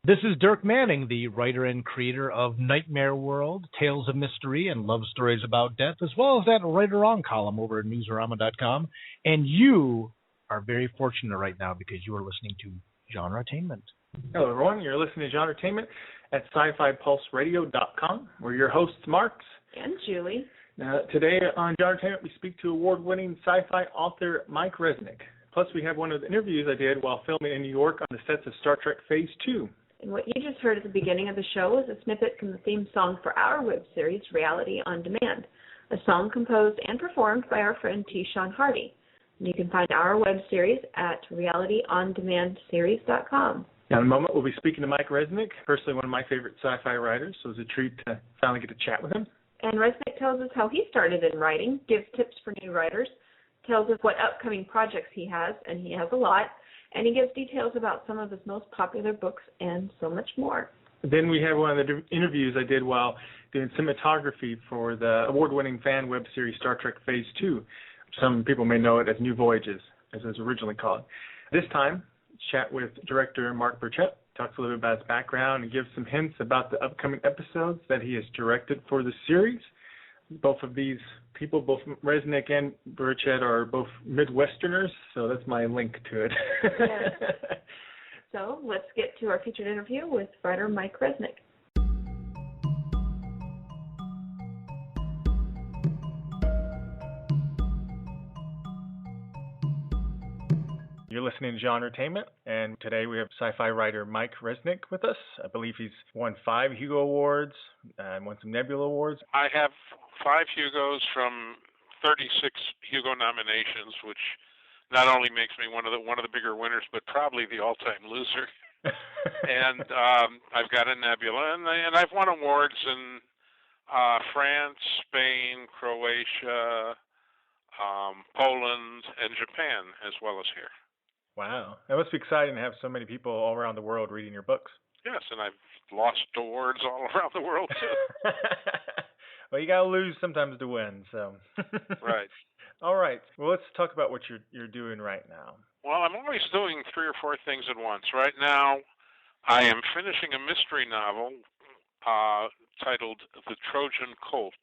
This is Dirk Manning, the writer and creator of Nightmare World, Tales of Mystery, and Love Stories About Death, as well as that Right or Wrong column over at newsarama.com. And you are very fortunate right now because you are listening to Genretainment. Hello, everyone. You're listening to Genretainment at sci-fi-pulse-radio.com. We're your hosts, Marx and Julie. Now, today on Genretainment, we speak to award-winning sci-fi author Mike Resnick. Plus, we have one of the interviews I did while filming in New York on the sets of Star Trek Phase 2. And what you just heard at the beginning of the show was a snippet from the theme song for our web series, Reality on Demand, a song composed and performed by our friend T. Sean Hardy. And you can find our web series at realityondemandseries.com. Now, in a moment, we'll be speaking to Mike Resnick, personally one of my favorite sci-fi writers, so it was a treat to finally get to chat with him. And Resnick tells us how he started in writing, gives tips for new writers, tells us what upcoming projects he has, and he has a lot, and he gives details about some of his most popular books and so much more. Then we have one of the interviews I did while doing cinematography for the award-winning fan web series Star Trek Phase 2. Some people may know it as New Voyages, as it was originally called. This time, chat with director Mark Burchett, talks a little bit about his background and gives some hints about the upcoming episodes that he has directed for the series. Both of these people, both Resnick and Burchett, are both Midwesterners, so that's my link to it. Yes. So let's get to our featured interview with writer Mike Resnick. You're listening to Genretainment, and today we have sci-fi writer Mike Resnick with us. I believe he's won 5 Hugo Awards and won some Nebula Awards. I have 5 Hugos from 36 Hugo nominations, which not only makes me one of the bigger winners, but probably the all-time loser. And I've got a Nebula, and I've won awards in France, Spain, Croatia, Poland, and Japan, as well as here. Wow. That must be exciting to have so many people all around the world reading your books. Yes, and I've lost awards all around the world, too. Well, you got to lose sometimes to win, so. Right. All right. Well, let's talk about what you're doing right now. Well, I'm always doing 3 or 4 things at once. Right now, I am finishing a mystery novel titled The Trojan Colt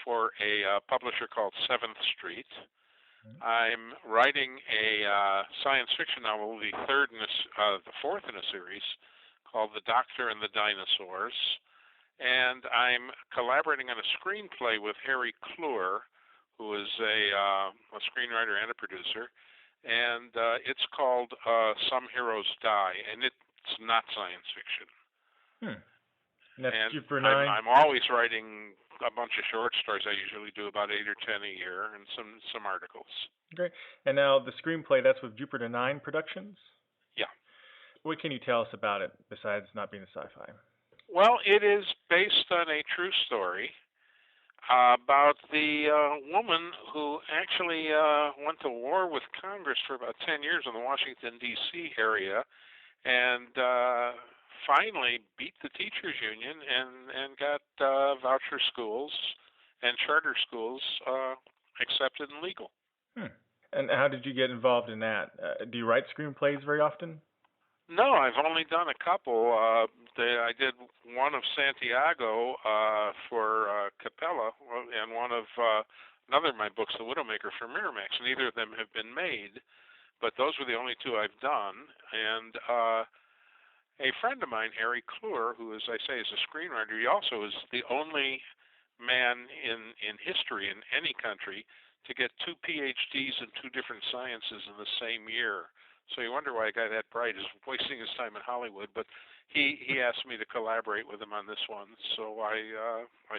for a publisher called 7th Street. I'm writing a science fiction novel, the 4th in a series, called The Doctor and the Dinosaurs. And I'm collaborating on a screenplay with Harry Kluwer, who is a screenwriter and a producer. And it's called Some Heroes Die, and it's not science fiction. And that's and Jupiter 9? I'm always writing a bunch of short stories. I usually do about 8 or 10 a year, and some articles. Great. And now the screenplay, that's with Jupiter 9 Productions? Yeah. What can you tell us about it, besides not being a sci-fi? Well, it is based on a true story about the woman who actually went to war with Congress for about 10 years in the Washington, D.C. area, and finally beat the teachers union and got voucher schools and charter schools accepted and legal. And how did you get involved in that? Do you write screenplays very often? No, I've only done a couple. I did one of Santiago for Capella, and one of another of my books, The Windowmaker, for Miramax. Neither of them have been made, but those were the only 2 I've done. And a friend of mine, Harry Kluwer, who, as I say, is a screenwriter, he also is the only man in history in any country to get 2 PhDs in 2 different sciences in the same year. So you wonder why a guy that bright is wasting his time in Hollywood. But he asked me to collaborate with him on this one, so I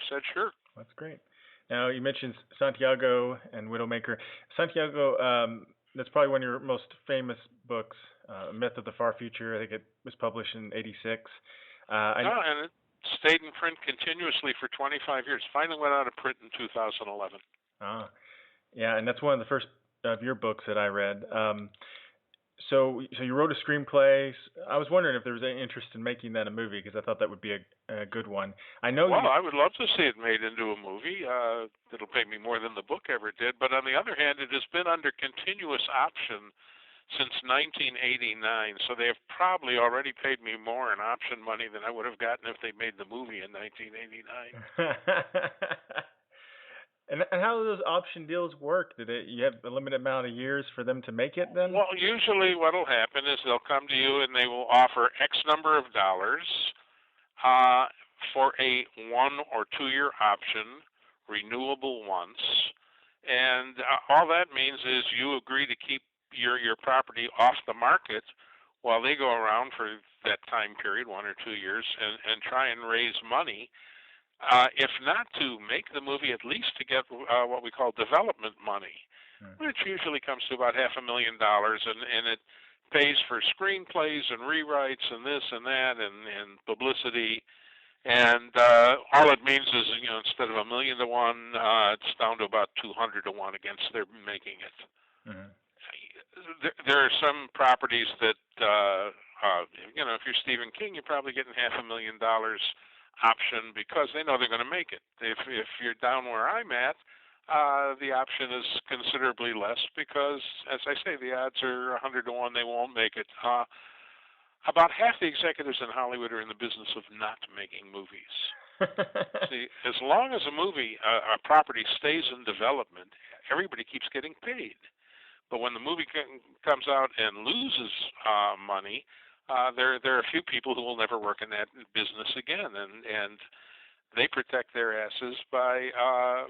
said sure. That's great. Now, you mentioned Santiago and Windowmaker. Santiago, that's probably one of your most famous books, Myth of the Far Future. I think it was published in '86. And it stayed in print continuously for 25 years. Finally went out of print in 2011. Yeah, and that's one of the first of your books that I read. So you wrote a screenplay. I was wondering if there was any interest in making that a movie, because I thought that would be a good one. I know. Well, I would love to see it made into a movie. It'll pay me more than the book ever did. But on the other hand, it has been under continuous option since 1989, so they have probably already paid me more in option money than I would have gotten if they made the movie in 1989. And how do those option deals work? You have a limited amount of years for them to make it then? Well, usually what will happen is they'll come to you and they will offer X number of dollars for a 1 or 2 year option, renewable once. And all that means is you agree to keep your property off the market while they go around for that time period, 1 or 2 years, and try and raise money. If not to make the movie, at least to get what we call development money, which usually comes to about $500,000, and it pays for screenplays and rewrites and this and that and publicity. And all it means is, instead of $1 million to 1, it's down to about 200 to 1 against their making it. Mm-hmm. There are some properties that, if you're Stephen King, you're probably getting $500,000 option because they know they're going to make it. If you're down where I'm at, the option is considerably less because, as I say, the odds are 100 to 1 they won't make it. About half the executives in Hollywood are in the business of not making movies. See, as long as a property stays in development, everybody keeps getting paid. But when the movie comes out and loses money, there are a few people who will never work in that business again, and they protect their asses by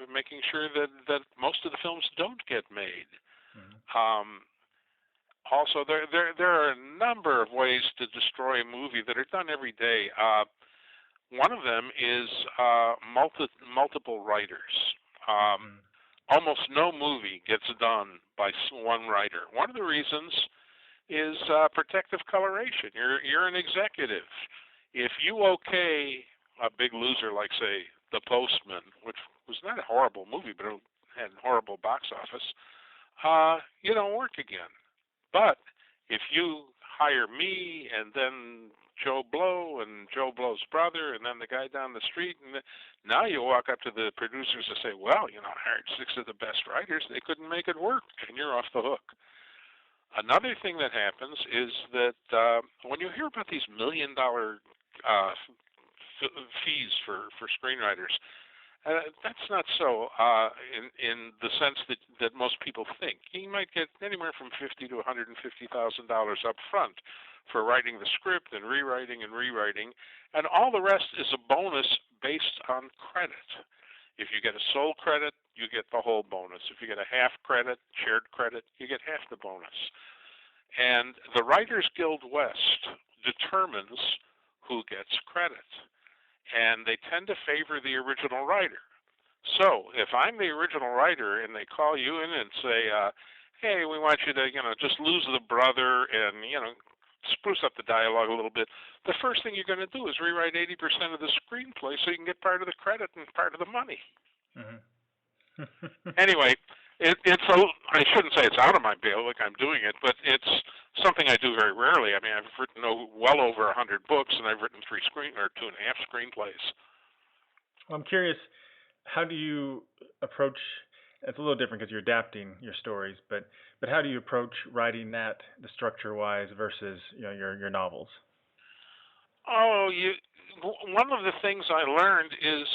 making sure that most of the films don't get made. Mm-hmm. Also, there are a number of ways to destroy a movie that are done every day. One of them is multiple writers. Almost no movie gets done by one writer. One of the reasons is protective coloration. You're an executive. If you okay a big loser like, say, The Postman, which was not a horrible movie, but it had a horrible box office, you don't work again. But if you hire me and then Joe Blow and Joe Blow's brother and then the guy down the street, and now you walk up to the producers and say, well, I hired 6 of the best writers. They couldn't make it work, and you're off the hook. Another thing that happens is that when you hear about these $1 million fees for screenwriters, that's not so in the sense that most people think. You might get anywhere from $50,000 to $150,000 up front for writing the script and rewriting, and all the rest is a bonus based on credit. If you get a sole credit, you get the whole bonus. If you get a half credit, shared credit, you get half the bonus. And the Writers Guild West determines who gets credit. And they tend to favor the original writer. So if I'm the original writer and they call you in and say, hey, we want you to, just lose the brother and, spruce up the dialogue a little bit, the first thing you're going to do is rewrite 80% of the screenplay so you can get part of the credit and part of the money. Mm-hmm. Anyway, I shouldn't say it's out of my bailiwick, I'm doing it, but it's something I do very rarely. I mean, I've written well over 100 books, and I've written 2.5 screenplays. Well, I'm curious, how do you approach, it's a little different because you're adapting your stories, but how do you approach writing that, the structure-wise, versus your novels? Oh, one of the things I learned is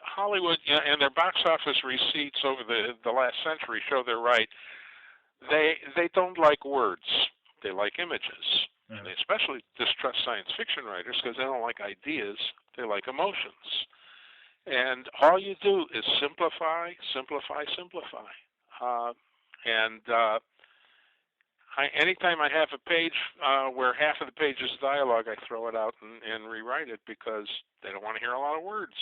Hollywood and their box office receipts over the last century show they're right. They don't like words. They like images. Mm-hmm. And they especially distrust science fiction writers because they don't like ideas. They like emotions. And all you do is simplify. Anytime I have a page where half of the page is dialogue, I throw it out and rewrite it because they don't want to hear a lot of words.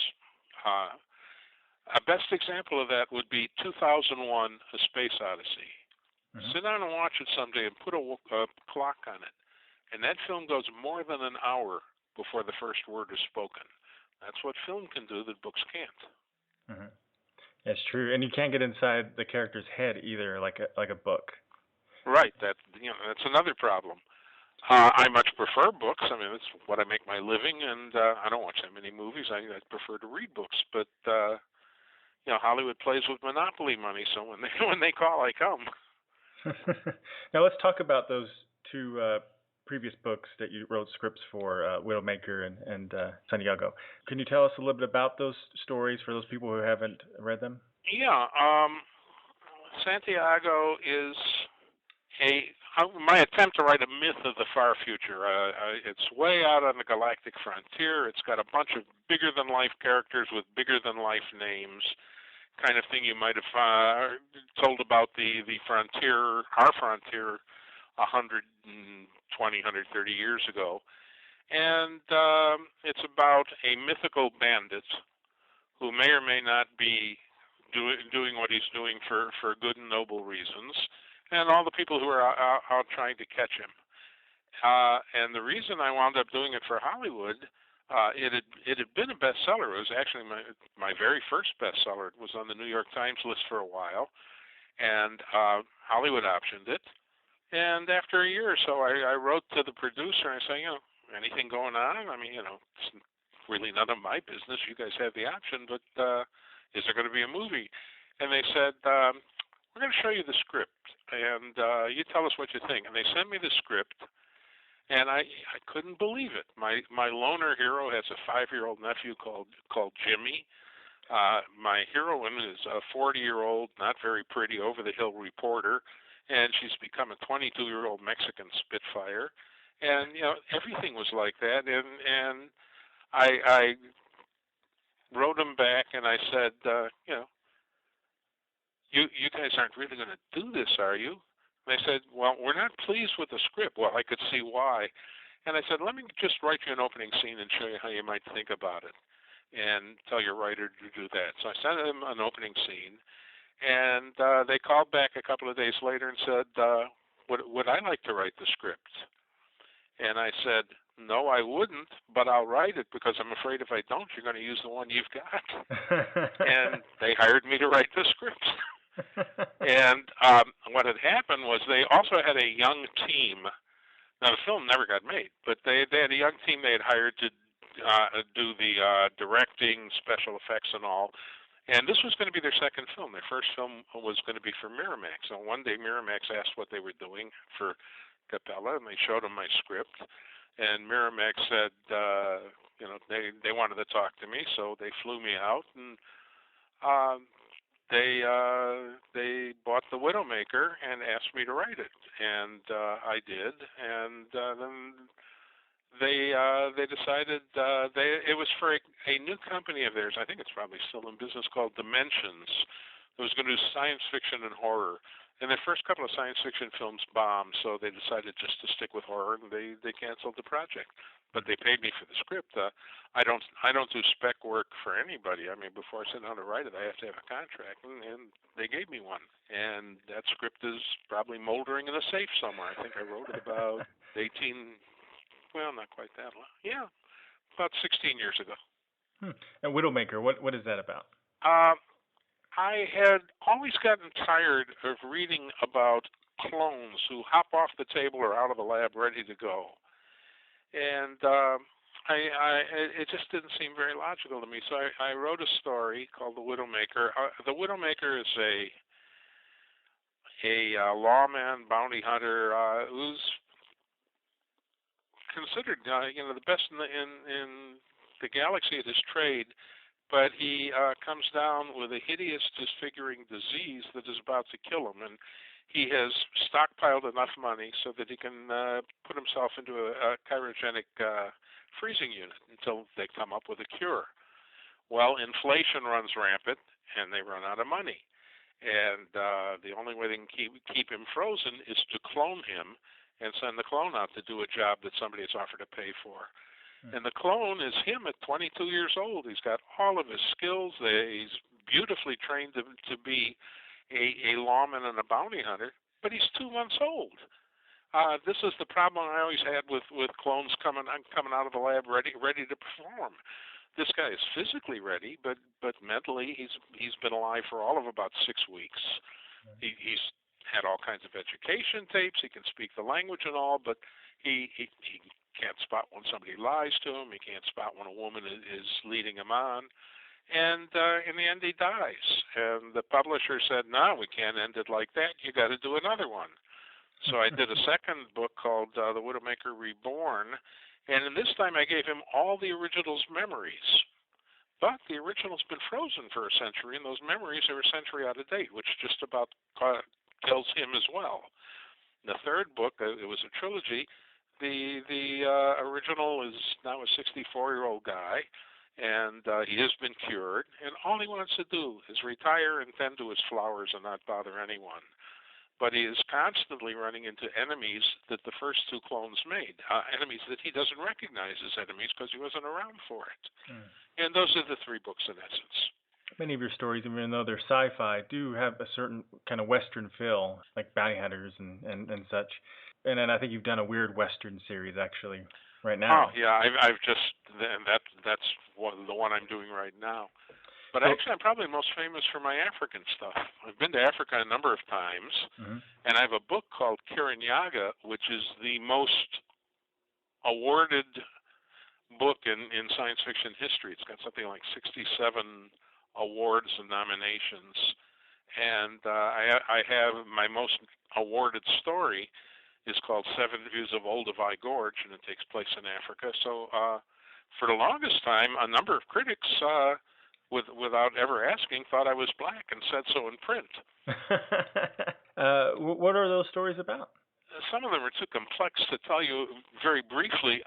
A best example of that would be 2001: A Space Odyssey. Mm-hmm. Sit down and watch it someday and put a clock on it. And that film goes more than an hour before the first word is spoken. That's what film can do that books can't. Mm-hmm. That's true. And you can't get inside the character's head either, like a book. Right. That's another problem. I much prefer books. I mean, that's what I make my living, and I don't watch that many movies. I prefer to read books. But Hollywood plays with monopoly money, so when they call, I come. Now let's talk about those two previous books that you wrote scripts for, Windowmaker and Santiago. Can you tell us a little bit about those stories for those people who haven't read them? Yeah, Santiago is my attempt to write a myth of the far future. It's way out on the galactic frontier. It's got a bunch of bigger-than-life characters with bigger-than-life names, kind of thing you might have told about the frontier, our frontier, 120, 130 years ago. And it's about a mythical bandit who may or may not be doing what he's doing for good and noble reasons, and all the people who are out trying to catch him. And the reason I wound up doing it for Hollywood, it had been a bestseller. It was actually my very first bestseller. It was on the New York Times list for a while, and Hollywood optioned it. And after a year or so, I wrote to the producer and I said, anything going on? I mean, it's really none of my business. You guys have the option, but is there going to be a movie? And they said, we're going to show you the script, and you tell us what you think. And they sent me the script, and I couldn't believe it. My loner hero has a 5-year-old nephew called Jimmy. My heroine is a 40-year-old, not very pretty, over-the-hill reporter, and she's become a 22-year-old Mexican Spitfire. And, everything was like that. And I wrote him back, and I said, you guys aren't really going to do this, are you? And they said, well, we're not pleased with the script. Well, I could see why. And I said, let me just write you an opening scene and show you how you might think about it, and tell your writer to do that. So I sent him an opening scene, and they called back a couple of days later and said, would I like to write the script? And I said, no, I wouldn't, but I'll write it because I'm afraid if I don't, you're going to use the one you've got. And they hired me to write the script. And what had happened was they also had a young team. Now, the film never got made, but they had a young team they had hired to do the directing, special effects, and all. And this was going to be their second film. Their first film was going to be for Miramax. And one day Miramax asked what they were doing for Capella, and they showed them my script. And Miramax said, they wanted to talk to me, so they flew me out, and they bought The Windowmaker and asked me to write it, and I did. And then they decided it was for a new company of theirs. I think it's probably still in business, called Dimensions. It was going to do science fiction and horror. And their first couple of science fiction films bombed, so they decided just to stick with horror, and they canceled the project. But they paid me for the script. I don't do spec work for anybody. I mean, before I sit down to write it, I have to have a contract, and they gave me one. And that script is probably moldering in a safe somewhere. I think I wrote it about 18, well, not quite that long. Yeah, about 16 years ago. And Windowmaker, what is that about? I had always gotten tired of reading about clones who hop off the table or out of the lab ready to go. And it just didn't seem very logical to me. So I wrote a story called The Windowmaker. The Windowmaker is a lawman, bounty hunter, who's considered the best in the galaxy at his trade. But he comes down with a hideous, disfiguring disease that is about to kill him. And he has stockpiled enough money so that he can put himself into a cryogenic freezing unit until they come up with a cure. Well, inflation runs rampant, and they run out of money. And the only way they can keep him frozen is to clone him and send the clone out to do a job that somebody has offered to pay for. And the clone is him at 22 years old. He's got all of his skills. He's beautifully trained to be a lawman and a bounty hunter, but he's 2 months old. This is the problem I always had with clones coming out of the lab ready to perform. This guy is physically ready, but mentally he's been alive for all of about 6 weeks. He's had all kinds of education tapes. He can speak the language and all, but he can't spot when somebody lies to him. He can't spot when a woman is leading him on. And in the end, he dies. And the publisher said, "No, we can't end it like that. You got to do another one." So I did a second book called The Windowmaker Reborn, and this time I gave him all the original's memories. But the original's been frozen for a century, and those memories are a century out of date, which just about kills him as well. The third book, it was a trilogy. The original is now a 64-year-old guy, and he has been cured, and all he wants to do is retire and tend to his flowers and not bother anyone. But he is constantly running into enemies that the first two clones made, enemies that he doesn't recognize as enemies because he wasn't around for it. And those are the three books in essence. Many of your stories, even though they're sci-fi, do have a certain kind of Western feel, like bounty hunters and such. And then I think you've done a weird Western series, actually, right now. Oh, yeah, I've just, that's the one I'm doing right now. But actually, I'm probably most famous for my African stuff. I've been to Africa a number of times, and I have a book called Kirinyaga, which is the most awarded book in science fiction history. It's got something like 67 awards and nominations. And I have my most awarded story is called Seven Views of Olduvai Gorge, and it takes place in Africa. So for the longest time, a number of critics without ever asking, thought I was black and said so in print. What are those stories about? Some of them are too complex to tell you very briefly.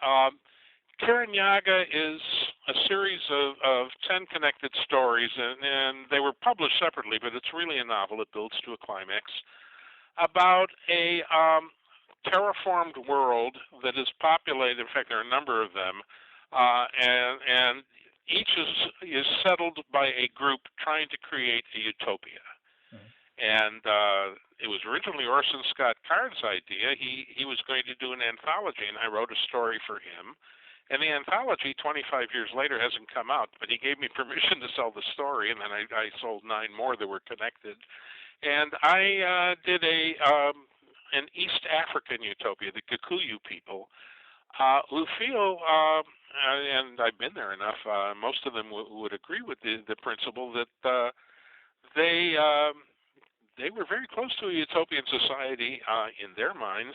Kirinyaga is a series of 10 connected stories, and they were published separately, but it's really a novel. It builds to a climax about a terraformed world that is populated. In fact, there are a number of them, and each is settled by a group trying to create a utopia. And it was originally Orson Scott Card's idea. He was going to do an anthology, and I wrote a story for him. And the anthology, 25 years later, hasn't come out, but he gave me permission to sell the story, and then I sold 9 more that were connected. And I did an East African utopia, the Kikuyu people, who feel, and I've been there enough, most of them would agree with the principle that they were very close to a utopian society in their minds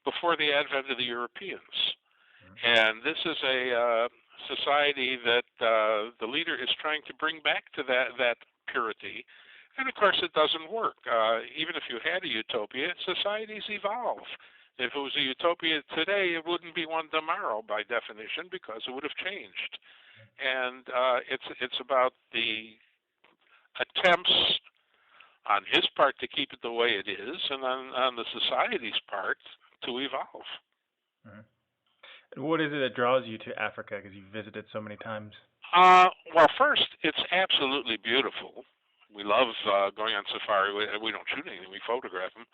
before the advent of the Europeans. And this is a society that the leader is trying to bring back to that purity. And of course it doesn't work. Even if you had a utopia, societies evolve. If it was a utopia today, it wouldn't be one tomorrow by definition because it would have changed. And it's about the attempts on his part to keep it the way it is, and on the society's part to evolve. And what is it that draws you to Africa, because you've visited so many times? Well, first, it's absolutely beautiful. We love going on safari. We don't shoot anything, we photograph them.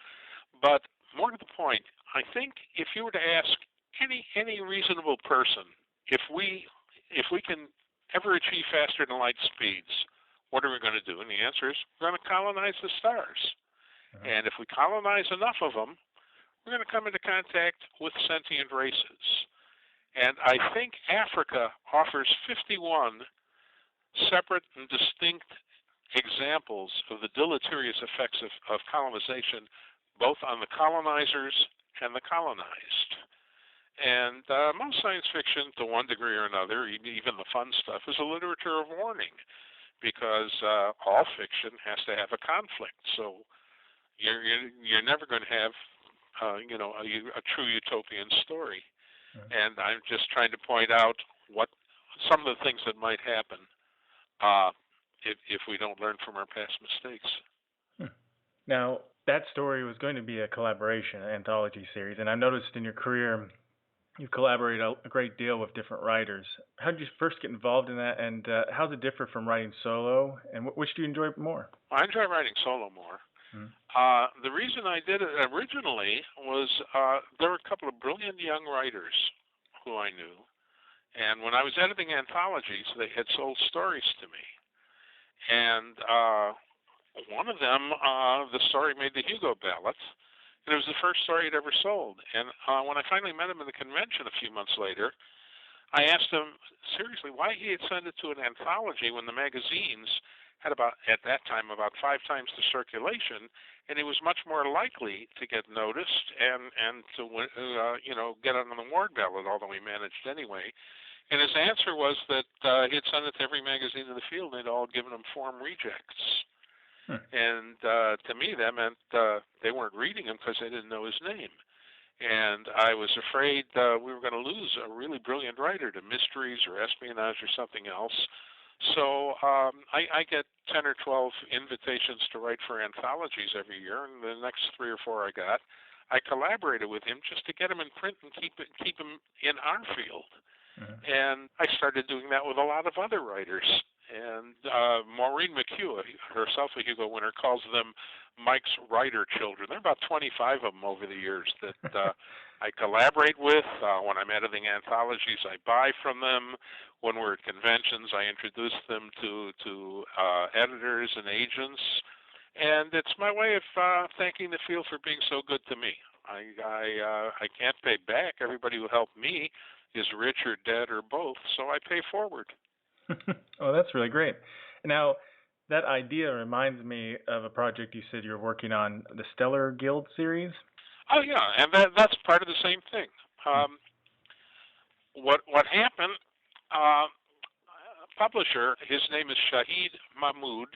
But more to the point, I think if you were to ask any reasonable person, if we can ever achieve faster than light speeds, what are we going to do? And the answer is we're going to colonize the stars. And if we colonize enough of them, we're going to come into contact with sentient races. And I think Africa offers 51 separate and distinct examples of the deleterious effects of colonization, both on the colonizers and the colonized. And most science fiction, to one degree or another, even the fun stuff, is a literature of warning, because all fiction has to have a conflict. So you're never going to have a true utopian story. And I'm just trying to point out what some of the things that might happen if we don't learn from our past mistakes. Now, that story was going to be a collaboration, an anthology series, and I've noticed in your career you've collaborated a great deal with different writers. How did you first get involved in that, and how does it differ from writing solo, and which do you enjoy more? I enjoy writing solo more. The reason I did it originally was there were a couple of brilliant young writers who I knew, and when I was editing anthologies, they had sold stories to me. And one of them, the story made the Hugo ballot, and it was the first story he'd ever sold. And when I finally met him at the convention a few months later, I asked him seriously why he had sent it to an anthology when the magazines had at that time about 5 times the circulation, and he was much more likely to get noticed and to get on the award ballot, although he managed anyway. And his answer was that he had sent it to every magazine in the field, and they'd all given him form rejects. And to me, that meant they weren't reading him because they didn't know his name. And I was afraid we were going to lose a really brilliant writer to mysteries or espionage or something else. So I get 10 or 12 invitations to write for anthologies every year, and the next 3 or 4 I got, I collaborated with him just to get him in print and keep him in our field. And I started doing that with a lot of other writers. And Maureen McHugh, herself a Hugo winner, calls them Mike's writer children. There are about 25 of them over the years that I collaborate with. When I'm editing anthologies, I buy from them. When we're at conventions, I introduce them to editors and agents. And it's my way of thanking the field for being so good to me. I can't pay back. Everybody who helped me is rich or dead or both, so I pay forward. Oh, that's really great. Now, that idea reminds me of a project you said you're working on, the Stellar Guild series. Oh, yeah, and that's part of the same thing. What happened, a publisher, his name is Shahid Mahmood,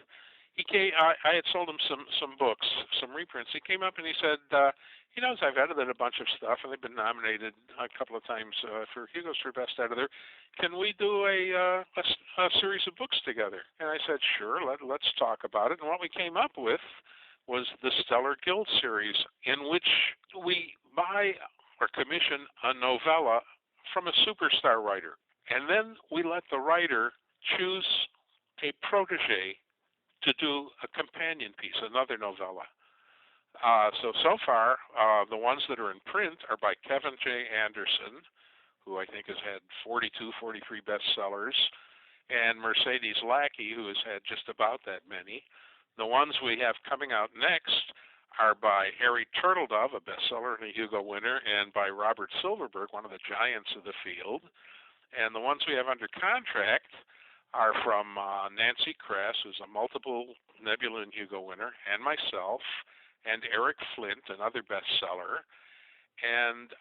I had sold him some books, some reprints. He came up and he said, he knows I've edited a bunch of stuff, and they've been nominated a couple of times for Hugo's for Best Editor. Can we do a series of books together? And I said, sure, let's talk about it. And what we came up with was the Stellar Guild series, in which we buy or commission a novella from a superstar writer. And then we let the writer choose a protege to do a companion piece, another novella. So far, the ones that are in print are by Kevin J. Anderson, who I think has had 42, 43 bestsellers, and Mercedes Lackey, who has had just about that many. The ones we have coming out next are by Harry Turtledove, a bestseller and a Hugo winner, and by Robert Silverberg, one of the giants of the field. And the ones we have under contract are from Nancy Kress, who's a multiple Nebula and Hugo winner, and myself, and Eric Flint, another bestseller, and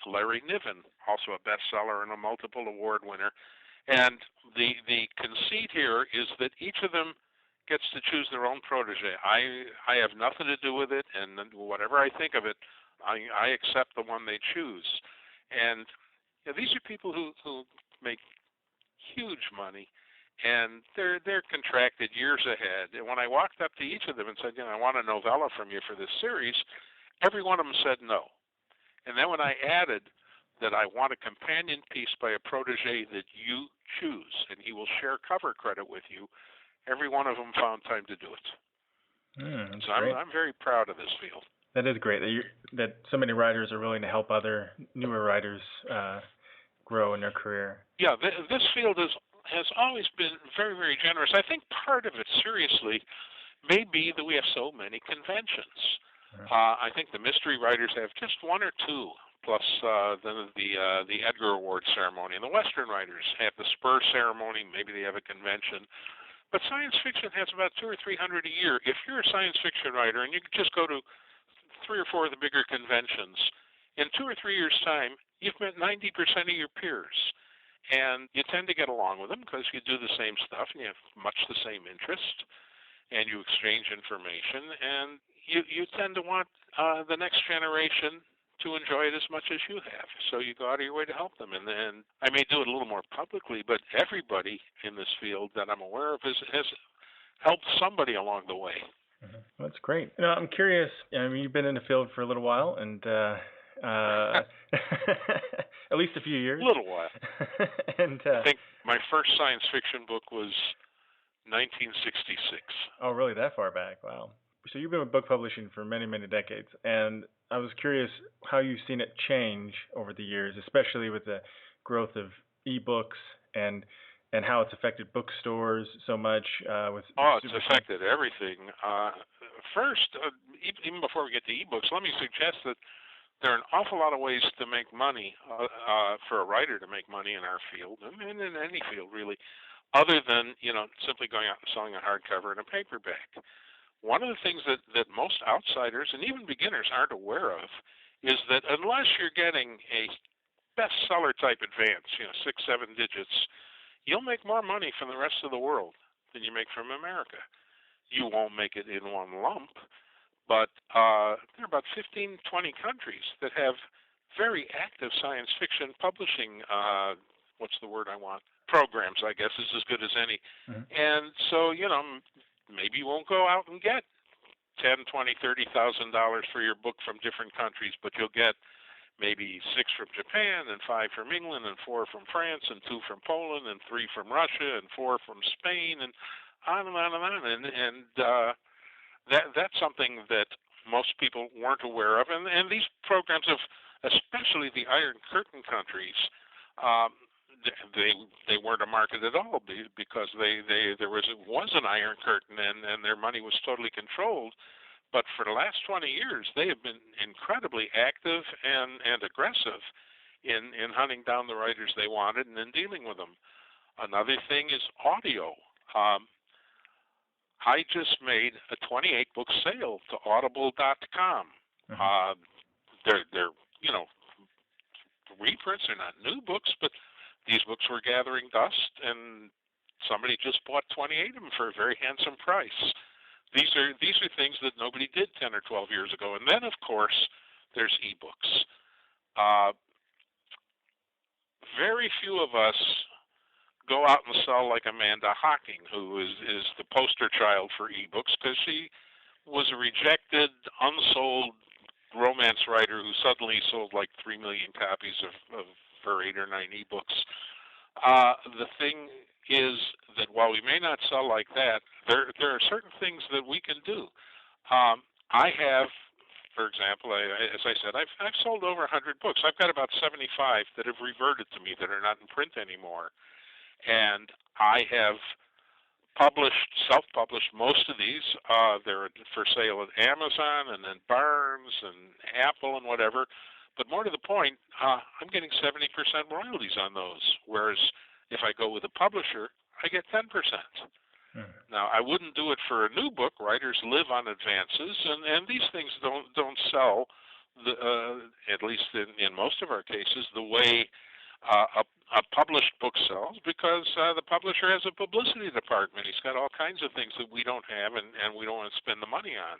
Larry Niven, also a bestseller and a multiple award winner. And the conceit here is that each of them gets to choose their own protege. I have nothing to do with it, and whatever I think of it, I accept the one they choose. And these are people who make huge money, and they're contracted years ahead. And when I walked up to each of them and said, I want a novella from you for this series, every one of them said no. And then when I added that I want a companion piece by a protege that you choose, and he will share cover credit with you, every one of them found time to do it. So I'm very proud of this field. That is great that so many writers are willing to help other newer writers grow in their career. Yeah, this field has always been very, very generous. I think part of it, seriously, may be that we have so many conventions. I think the mystery writers have just 1 or 2, plus the Edgar Awards ceremony. And the Western writers have the Spur ceremony. Maybe they have a convention. But science fiction has about 200 or 300 a year. If you're a science fiction writer and you just go to 3 or 4 of the bigger conventions, in 2 or 3 years' time, you've met 90% of your peers. And you tend to get along with them because you do the same stuff and you have much the same interest, and you exchange information, and you tend to want the next generation to enjoy it as much as you have. So you go out of your way to help them. And then I may do it a little more publicly, but everybody in this field that I'm aware of has helped somebody along the way. That's great. I'm curious. You've been in the field for a little while, and at least a few years. A little while. And I think my first science fiction book was 1966. Oh, really? That far back? Wow. So you've been with book publishing for many, many decades, and I was curious how you've seen it change over the years, especially with the growth of e-books and how it's affected bookstores so much. It's affected everything. First, even before we get to e-books, let me suggest that there are an awful lot of ways to make money for a writer to make money in our field, and in any field really, other than simply going out and selling a hardcover and a paperback. One of the things that most outsiders and even beginners aren't aware of is that unless you're getting a bestseller type advance, 6, 7 digits, you'll make more money from the rest of the world than you make from America. You won't make it in one lump, but there are about 15, 20 countries that have very active science fiction publishing, what's the word I want? Programs, I guess, is as good as any. Mm-hmm. And so, maybe you won't go out and get $10,000, $20,000, $30,000 for your book from different countries, but you'll get maybe 6 from Japan, and 5 from England, and 4 from France, and 2 from Poland, and 3 from Russia, and 4 from Spain, and on and on and on. And that's something that most people weren't aware of. And these programs of, especially the Iron Curtain countries, they weren't a market at all because there was an Iron Curtain, and their money was totally controlled. But for the last 20 years, they have been incredibly active and aggressive in hunting down the writers they wanted and in dealing with them. Another thing is audio. I just made a 28-book sale to Audible.com. Mm-hmm. They're reprints. They're not new books, but these books were gathering dust, and somebody just bought 28 of them for a very handsome price. These are things that nobody did 10 or 12 years ago. And then, of course, there's ebooks. Very few of us go out and sell like Amanda Hocking, who is the poster child for ebooks, because she was a rejected, unsold romance writer who suddenly sold like 3 million copies of her 8 or 9 ebooks. The thing is that while we may not sell like that, there are certain things that we can do. I have, for example, as I said, I've sold over 100 books. I've got about 75 that have reverted to me that are not in print anymore. And I have self-published most of these. They're for sale at Amazon and then Barnes and Apple and whatever. But more to the point, I'm getting 70% royalties on those, whereas if I go with a publisher, I get 10%. Now, I wouldn't do it for a new book. Writers live on advances, and these things don't sell, at least in most of our cases, the way a published book sells, because the publisher has a publicity department. He's got all kinds of things that we don't have, and we don't want to spend the money on.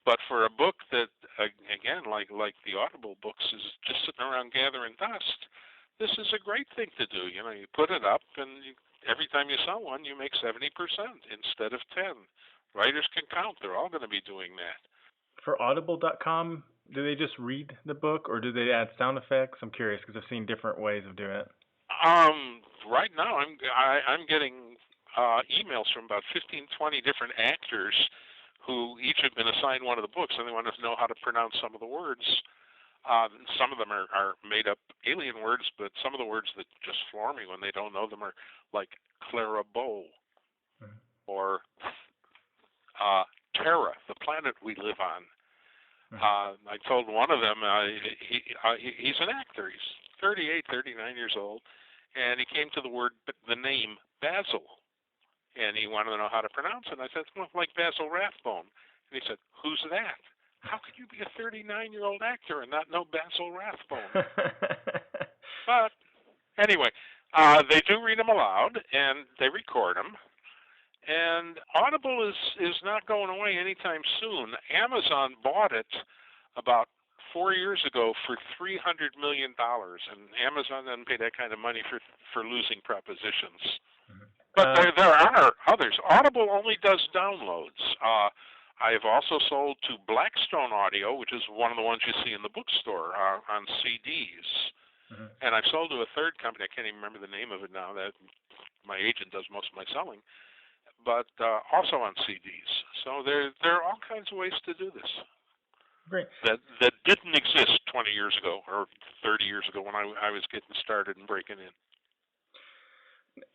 But for a book that, again, like the Audible books, is just sitting around gathering dust, this is a great thing to do. You put it up, and every time you sell one, you make 70% instead of 10. Writers can count. They're all going to be doing that. For Audible.com, do they just read the book, or do they add sound effects? I'm curious because I've seen different ways of doing it. Right now, I'm getting emails from about 15, 20 different actors who each have been assigned one of the books, and they want to know how to pronounce some of the words. Some of them are made-up alien words, but some of the words that just floor me when they don't know them are like Clarabow, or Terra, the planet we live on. I told one of them, he's an actor. He's 38, 39 years old, and he came to the name Basil, and he wanted to know how to pronounce it. And I said, well, like Basil Rathbone. And he said, who's that? How could you be a 39-year-old actor and not know Basil Rathbone? But anyway, they do read them aloud, and they record them. And Audible is not going away anytime soon. Amazon bought it about 4 years ago for $300 million, and Amazon doesn't pay that kind of money for losing propositions. But there are others. Audible only does downloads. I have also sold to Blackstone Audio, which is one of the ones you see in the bookstore, on CDs. And I've sold to a third company. I can't even remember the name of it now. That my agent does most of my selling, but also on CDs. So there are all kinds of ways to do this. Great. That didn't exist 20 years ago or 30 years ago when I was getting started and breaking in.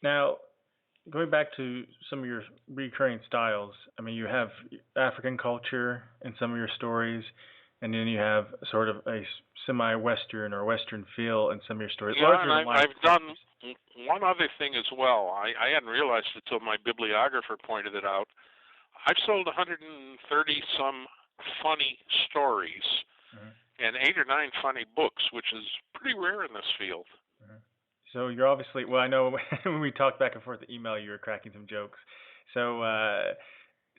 Now, going back to some of your recurring styles, I mean, you have African culture in some of your stories. and then you have sort of a semi-Western or Western feel in some of your stories. Yeah, and I've done one other thing as well. I hadn't realized it until my bibliographer pointed it out. I've sold 130 some funny stories and 8 or 9 funny books, which is pretty rare in this field. So you're obviously, well, I know when we talked back and forth the email, you were cracking some jokes. So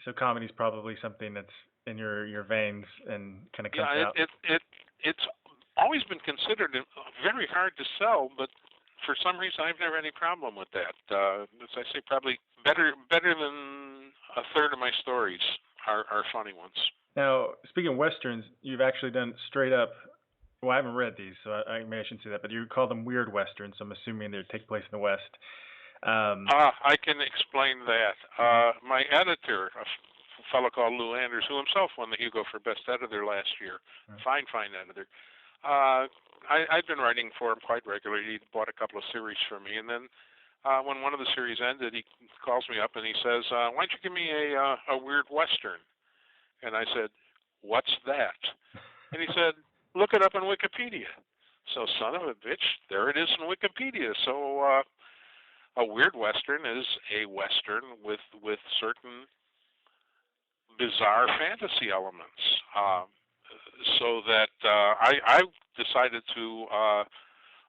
so comedy's probably something that's in your veins and kind of comes out. It's always been considered very hard to sell, but for some reason I've never had any problem with that. As I say, probably better than a third of my stories are funny ones. Now, speaking of Westerns, you've actually done straight up, well, I haven't read these, so I shouldn't say that, but you call them weird Westerns, so I'm assuming they take place in the West. I can explain that. My editor, a fellow called Lou Anders, who himself won the Hugo for Best Editor last year, fine editor, I've been writing for him quite regularly. He bought a couple of series for me, and then when one of the series ended, he calls me up and he says, why don't you give me a weird Western? And I said, what's that? And he said, look it up on Wikipedia. So, son of a bitch, there it is in Wikipedia. So a weird Western is a Western with certain bizarre fantasy elements. So that I decided to,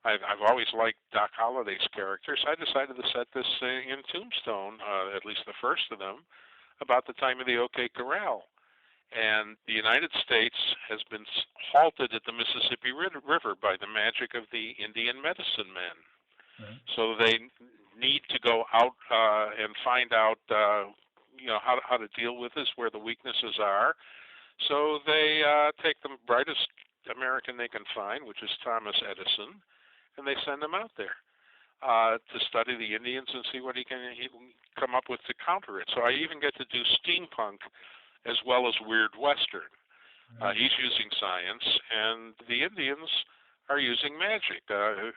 I've always liked Doc Holliday's characters. I decided to set this in Tombstone, at least the first of them, about the time of the OK Corral. And the United States has been halted at the Mississippi River by the magic of the Indian medicine men. So they need to go out and find out, how to deal with this, where the weaknesses are. So they take the brightest American they can find, which is Thomas Edison, and they send him out there to study the Indians and see what he can come up with to counter it. So I even get to do steampunk as well as weird Western. He's using science, and the Indians are using magic,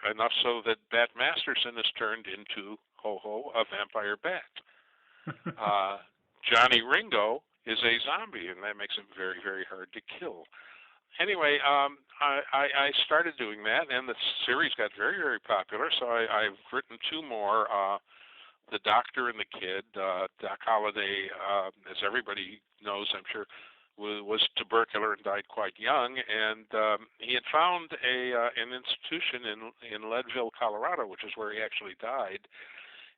enough so that Bat Masterson is turned into Ho-Ho, a vampire bat. Johnny Ringo is a zombie, and that makes him very, very hard to kill. Anyway, I started doing that, and the series got very, very popular, so I've written 2 more, The Doctor and the Kid. Doc Holliday, as everybody knows, I'm sure, was tubercular and died quite young, and he had found an institution in Leadville, Colorado, which is where he actually died,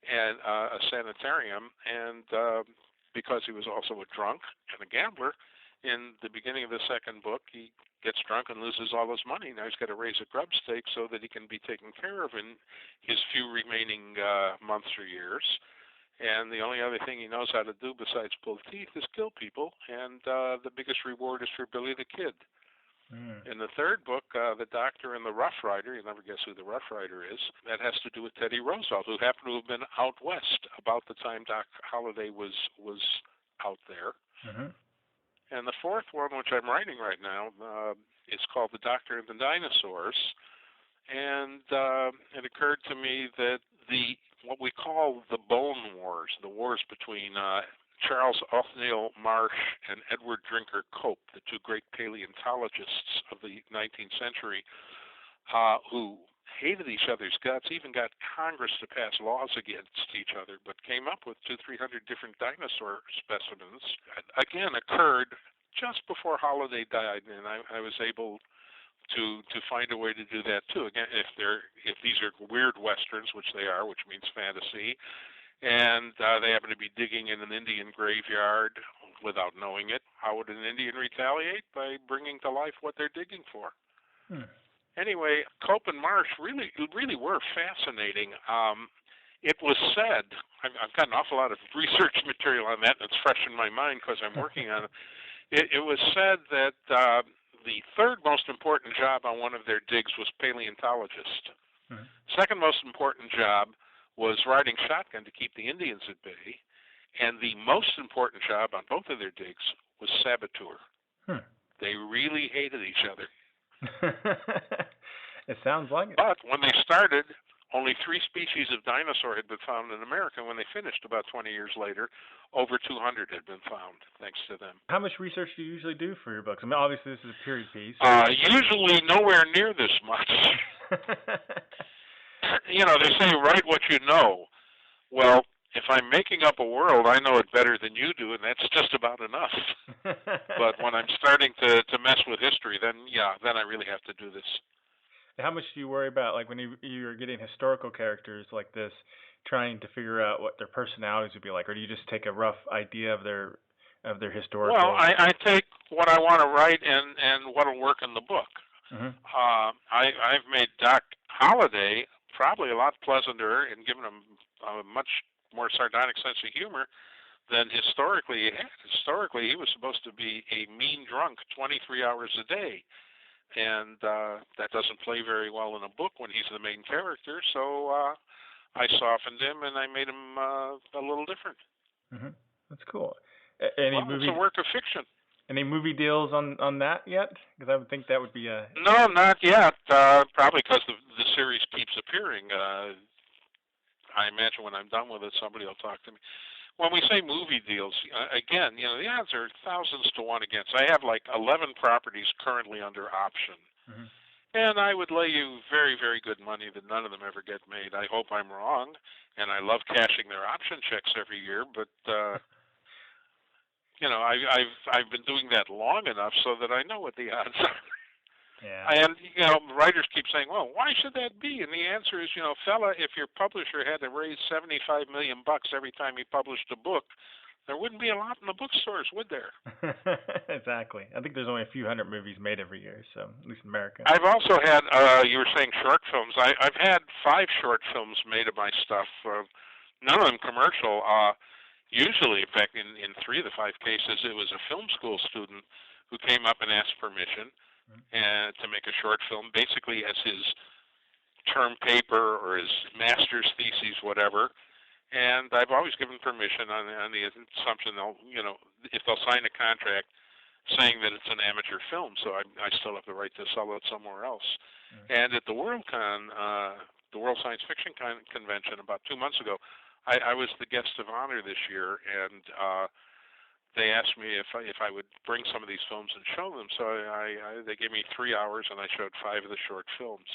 and a sanitarium, and because he was also a drunk and a gambler, in the beginning of the second book, he gets drunk and loses all his money. Now he's got to raise a grub stake so that he can be taken care of in his few remaining months or years. And the only other thing he knows how to do besides pull teeth is kill people, and the biggest reward is for Billy the Kid. In the third book, The Doctor and the Rough Rider, you'll never guess who the Rough Rider is, that has to do with Teddy Roosevelt, who happened to have been out west about the time Doc Holliday was out there. And the fourth one, which I'm writing right now, is called The Doctor and the Dinosaurs. And it occurred to me that what we call the Bone Wars, the wars between Charles Othniel Marsh and Edward Drinker Cope, the 2 great paleontologists of the 19th century, who hated each other's guts, even got Congress to pass laws against each other, but came up with 200-300 different dinosaur specimens, again occurred just before Holliday died, and I was able to find a way to do that too. Again, if these are weird Westerns, which they are, which means fantasy, and they happen to be digging in an Indian graveyard without knowing it, how would an Indian retaliate? By bringing to life what they're digging for. Anyway, Cope and Marsh really were fascinating. It was said, I've got an awful lot of research material on that, and it's fresh in my mind because I'm working on it. It was said that the third most important job on one of their digs was paleontologist. Second most important job was riding shotgun to keep the Indians at bay. And the most important job on both of their digs was saboteur. They really hated each other. It sounds like it. But when they started, only 3 species of dinosaur had been found in America. When they finished about 20 years later, over 200 had been found, thanks to them. How much research do you usually do for your books? I mean, obviously this is a period piece. Usually nowhere near this much. They say write what you know. Well, if I'm making up a world, I know it better than you do, and that's just about enough. But when I'm starting to mess with history, then I really have to do this. How much do you worry about, like when you're getting historical characters like this, trying to figure out what their personalities would be like, or do you just take a rough idea of their historical? Well, I take what I want to write and what'll work in the book. Mm-hmm. I've made Doc Holliday probably a lot pleasanter and given him a much more sardonic sense of humor than historically he had. Historically, he was supposed to be a mean drunk 23 hours a day. And that doesn't play very well in a book when he's the main character. So I softened him and I made him a little different. Mm-hmm. That's cool. It's a work of fiction. Any movie deals on that yet? Because I would think that would be a... No, not yet. Probably because the series keeps appearing. I imagine when I'm done with it, somebody will talk to me. When we say movie deals, again, the odds are thousands to 1 against. I have like 11 properties currently under option. Mm-hmm. And I would lay you very, very good money that none of them ever get made. I hope I'm wrong, and I love cashing their option checks every year, but I've been doing that long enough so that I know what the odds are. Yeah. And writers keep saying, "Well, why should that be?" And the answer is, fella, if your publisher had to raise $75 million every time he published a book, there wouldn't be a lot in the bookstores, would there? Exactly. I think there's only a few hundred movies made every year, so at least in America. I've also had, you were saying short films. I've had 5 short films made of my stuff. None of them commercial. Usually, in fact, in 3 of the 5 cases, it was a film school student who came up and asked permission and to make a short film, basically as his term paper or his master's thesis, whatever. And I've always given permission on the assumption if they'll sign a contract saying that it's an amateur film, so I still have the right to sell it somewhere else. Mm-hmm. And at the WorldCon, the World Science Fiction Convention, about 2 months ago, I was the guest of honor this year, and they asked me if I would bring some of these films and show them. So they gave me 3 hours, and I showed 5 of the short films.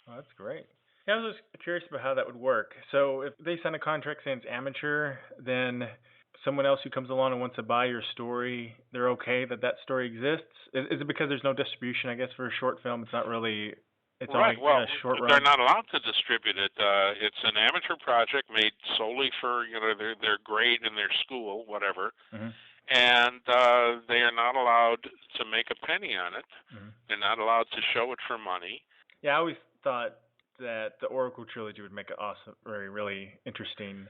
Oh, that's great. Yeah, I was just curious about how that would work. So if they sign a contract saying it's amateur, then someone else who comes along and wants to buy your story, they're okay that story exists? Is it because there's no distribution, I guess, for a short film? It's not really... It's right. only well, a short run. They're not allowed to distribute it. It's an amateur project made solely for their grade in their school, whatever. Mm-hmm. And they are not allowed to make a penny on it. Mm-hmm. They're not allowed to show it for money. Yeah, I always thought that the Oracle trilogy would make an awesome, really interesting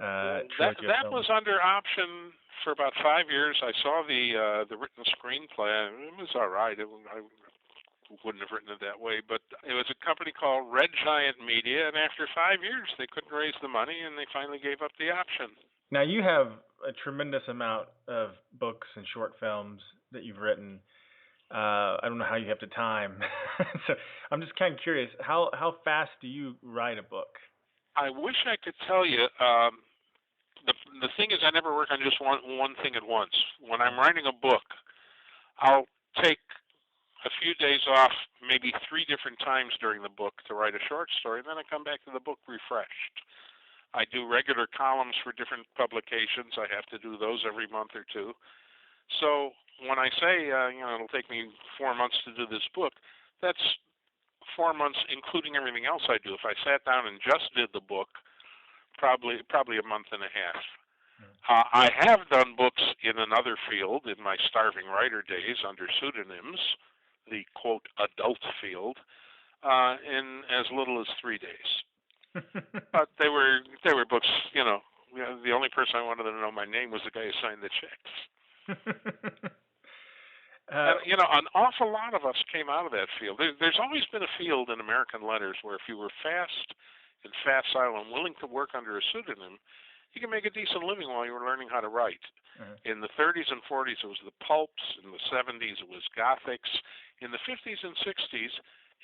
trilogy. That was under option for about 5 years. I saw the written screenplay. It was all right. I wouldn't have written it that way, but it was a company called Red Giant Media, and after 5 years, they couldn't raise the money, and they finally gave up the option. Now, you have a tremendous amount of books and short films that you've written. I don't know how you have the time. So I'm just kind of curious, how fast do you write a book? I wish I could tell you. The thing is, I never work on just one thing at once. When I'm writing a book, I'll take a few days off, maybe 3 different times during the book to write a short story, and then I come back to the book refreshed. I do regular columns for different publications. I have to do those every month or 2. So when I say, it'll take me 4 months to do this book, that's 4 months including everything else I do. If I sat down and just did the book, probably a month and a half. I have done books in another field in my starving writer days under pseudonyms, the quote adult field, in as little as 3 days. But they were books. The only person I wanted to know my name was the guy who signed the checks. An awful lot of us came out of that field. There's always been a field in American letters where if you were fast and facile and willing to work under a pseudonym, you can make a decent living while you were learning how to write. Mm-hmm. In the 30s and 40s, it was the pulps. In the 70s, it was Gothics. In the 50s and 60s,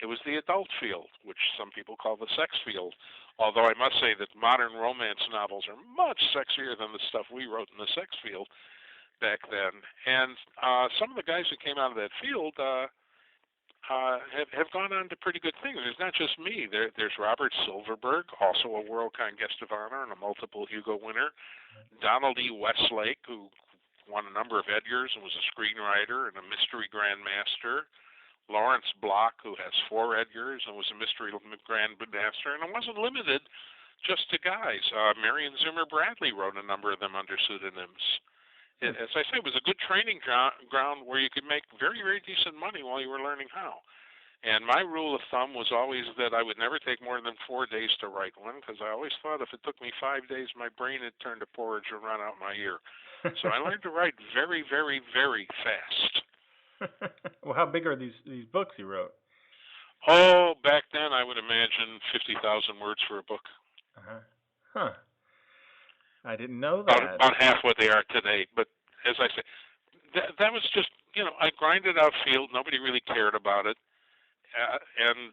it was the adult field, which some people call the sex field. Although I must say that modern romance novels are much sexier than the stuff we wrote in the sex field back then. And some of the guys who came out of that field have gone on to pretty good things. There's not just me. There's Robert Silverberg, also a Worldcon Guest of Honor and a multiple Hugo winner. Donald E. Westlake, who won a number of Edgars and was a screenwriter and a mystery grandmaster. Lawrence Block, who has 4 Edgars and was a mystery grandmaster. And it wasn't limited just to guys. Marion Zimmer Bradley wrote a number of them under pseudonyms. As I say, it was a good training ground where you could make very, very decent money while you were learning how. And my rule of thumb was always that I would never take more than 4 days to write one, because I always thought if it took me 5 days, my brain had turned to porridge and run out my ear. So I learned to write very, very, very fast. Well, how big are these books you wrote? Oh, back then I would imagine 50,000 words for a book. Uh-huh. Huh. I didn't know that. About half what they are today. But as I say, that was just, I grinded out field. Nobody really cared about it. And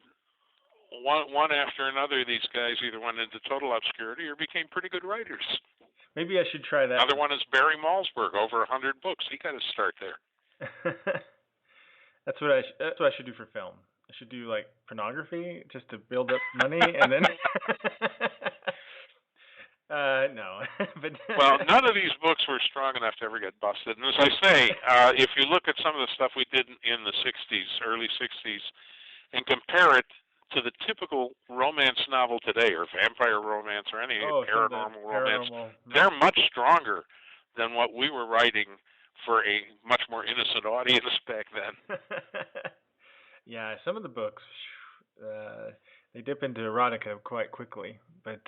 one after another, these guys either went into total obscurity or became pretty good writers. Maybe I should try that. Another one is Barry Malzberg, over 100 books. He got to start there. That's what I should do for film. I should do like pornography just to build up money, and then no. But well, none of these books were strong enough to ever get busted. And as I say, if you look at some of the stuff we did in the early 60s, and compare it to the typical romance novel today, or vampire romance, or any paranormal romance, they're much stronger than what we were writing for a much more innocent audience back then. Yeah, some of the books, they dip into erotica quite quickly, but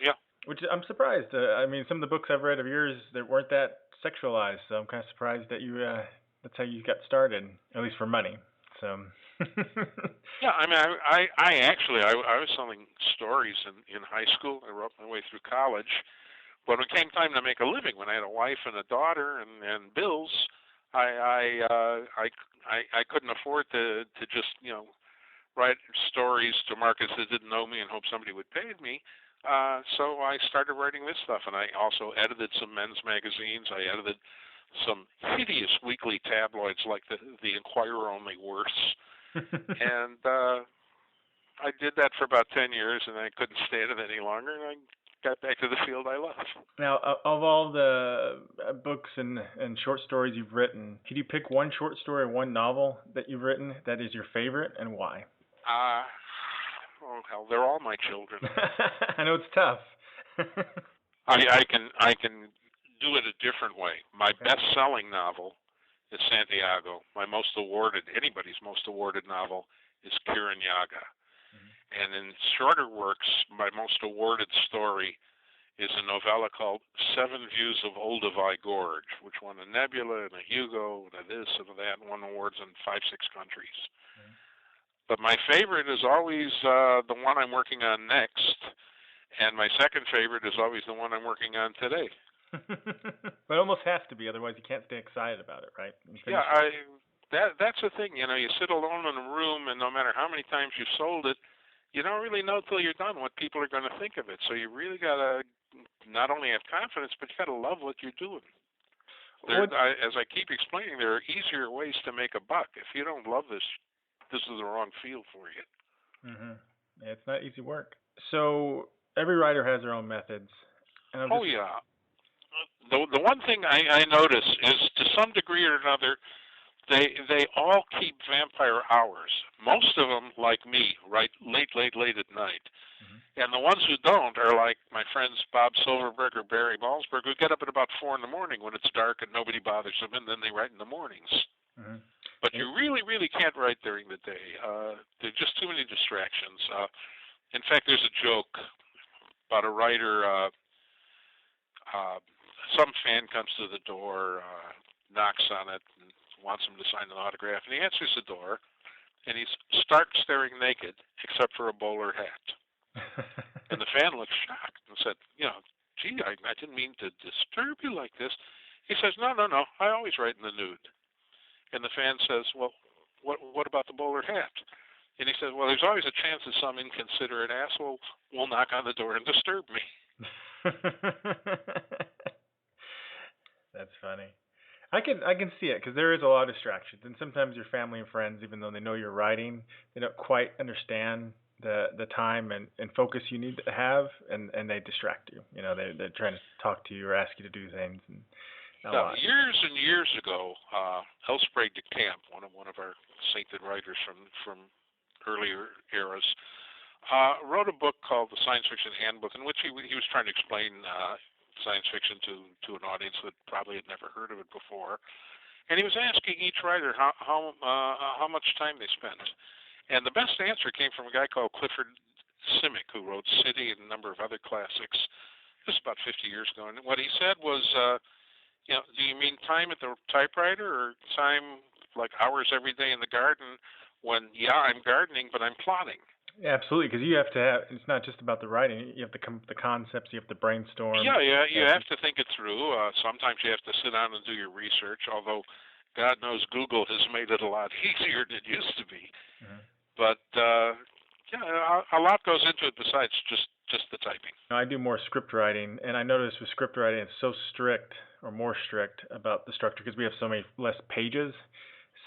yeah, which I'm surprised. I mean, some of the books I've read of yours that weren't that sexualized, so I'm kind of surprised that you that's how you got started, at least for money. So. Yeah, I mean, I was selling stories in high school. I wrote my way through college. But when it came time to make a living, when I had a wife and a daughter and bills, I couldn't afford to just write stories to markets that didn't know me and hope somebody would pay me. So I started writing this stuff, and I also edited some men's magazines. I edited some hideous weekly tabloids like the Inquirer, only worse. And I did that for about 10 years, and I couldn't stand it any longer, and I got back to the field I love. Now, of all the books and short stories you've written, could you pick one short story or one novel that you've written that is your favorite, and why? Oh hell, they're all my children. I know it's tough. I can do it a different way. My best-selling novel is Santiago. Anybody's most awarded novel is Kirinyaga. And in shorter works, my most awarded story is a novella called Seven Views of Olduvai Gorge, which won a Nebula and a Hugo and a this and a that, and won awards in 5-6 countries. But my favorite is always the one I'm working on next, and my second favorite is always the one I'm working on today. But it almost has to be, otherwise you can't stay excited about it, right? Yeah, that's the thing. You sit alone in a room, and no matter how many times you've sold it, you don't really know till you're done what people are going to think of it. So you really got to not only have confidence, but you got to love what you're doing. As I keep explaining, there are easier ways to make a buck. If you don't love this is the wrong field for you. Yeah, it's not easy work. So every writer has their own methods. And yeah. The one thing I notice is, to some degree or another, they all keep vampire hours. Most of them, like me, write late at night. And the ones who don't are like my friends Bob Silverberg or Barry Malzberg, who get up at about 4 in the morning when it's dark and nobody bothers them, and then they write in the mornings. But you really, really can't write during the day. There are just too many distractions. In fact, there's a joke about a writer. Some fan comes to the door, knocks on it, and wants him to sign an autograph, and he answers the door, and he's stark staring naked, except for a bowler hat. And the fan looks shocked and said, gee, I didn't mean to disturb you like this. He says, no, I always write in the nude. And the fan says, well, what about the bowler hat? And he said, well, there's always a chance that some inconsiderate asshole will knock on the door and disturb me. That's funny. I can see it because there is a lot of distractions, and sometimes your family and friends, even though they know you're writing, they don't quite understand the time and focus you need to have, and they distract you. You know, they're trying to talk to you or ask you to do things. And now, years and years ago, L. Sprague de Camp, one of our sainted writers from earlier eras, wrote a book called The Science Fiction Handbook, in which he was trying to explain science fiction to an audience that probably had never heard of it before, and he was asking each writer how much time they spent, and the best answer came from a guy called Clifford Simic, who wrote City and a number of other classics. This is about 50 years ago, and what he said was, do you mean time at the typewriter or time like hours every day in the garden when, I'm gardening, but I'm plotting? Yeah, absolutely, because you have to have, it's not just about the writing, you have to come the concepts, you have to brainstorm. Yeah, you have to think it through. Sometimes you have to sit down and do your research, although God knows Google has made it a lot easier than it used to be. Mm-hmm. But, a lot goes into it besides just the typing. I do more script writing, and I notice with script writing it's so strict, or more strict, about the structure because we have so many less pages.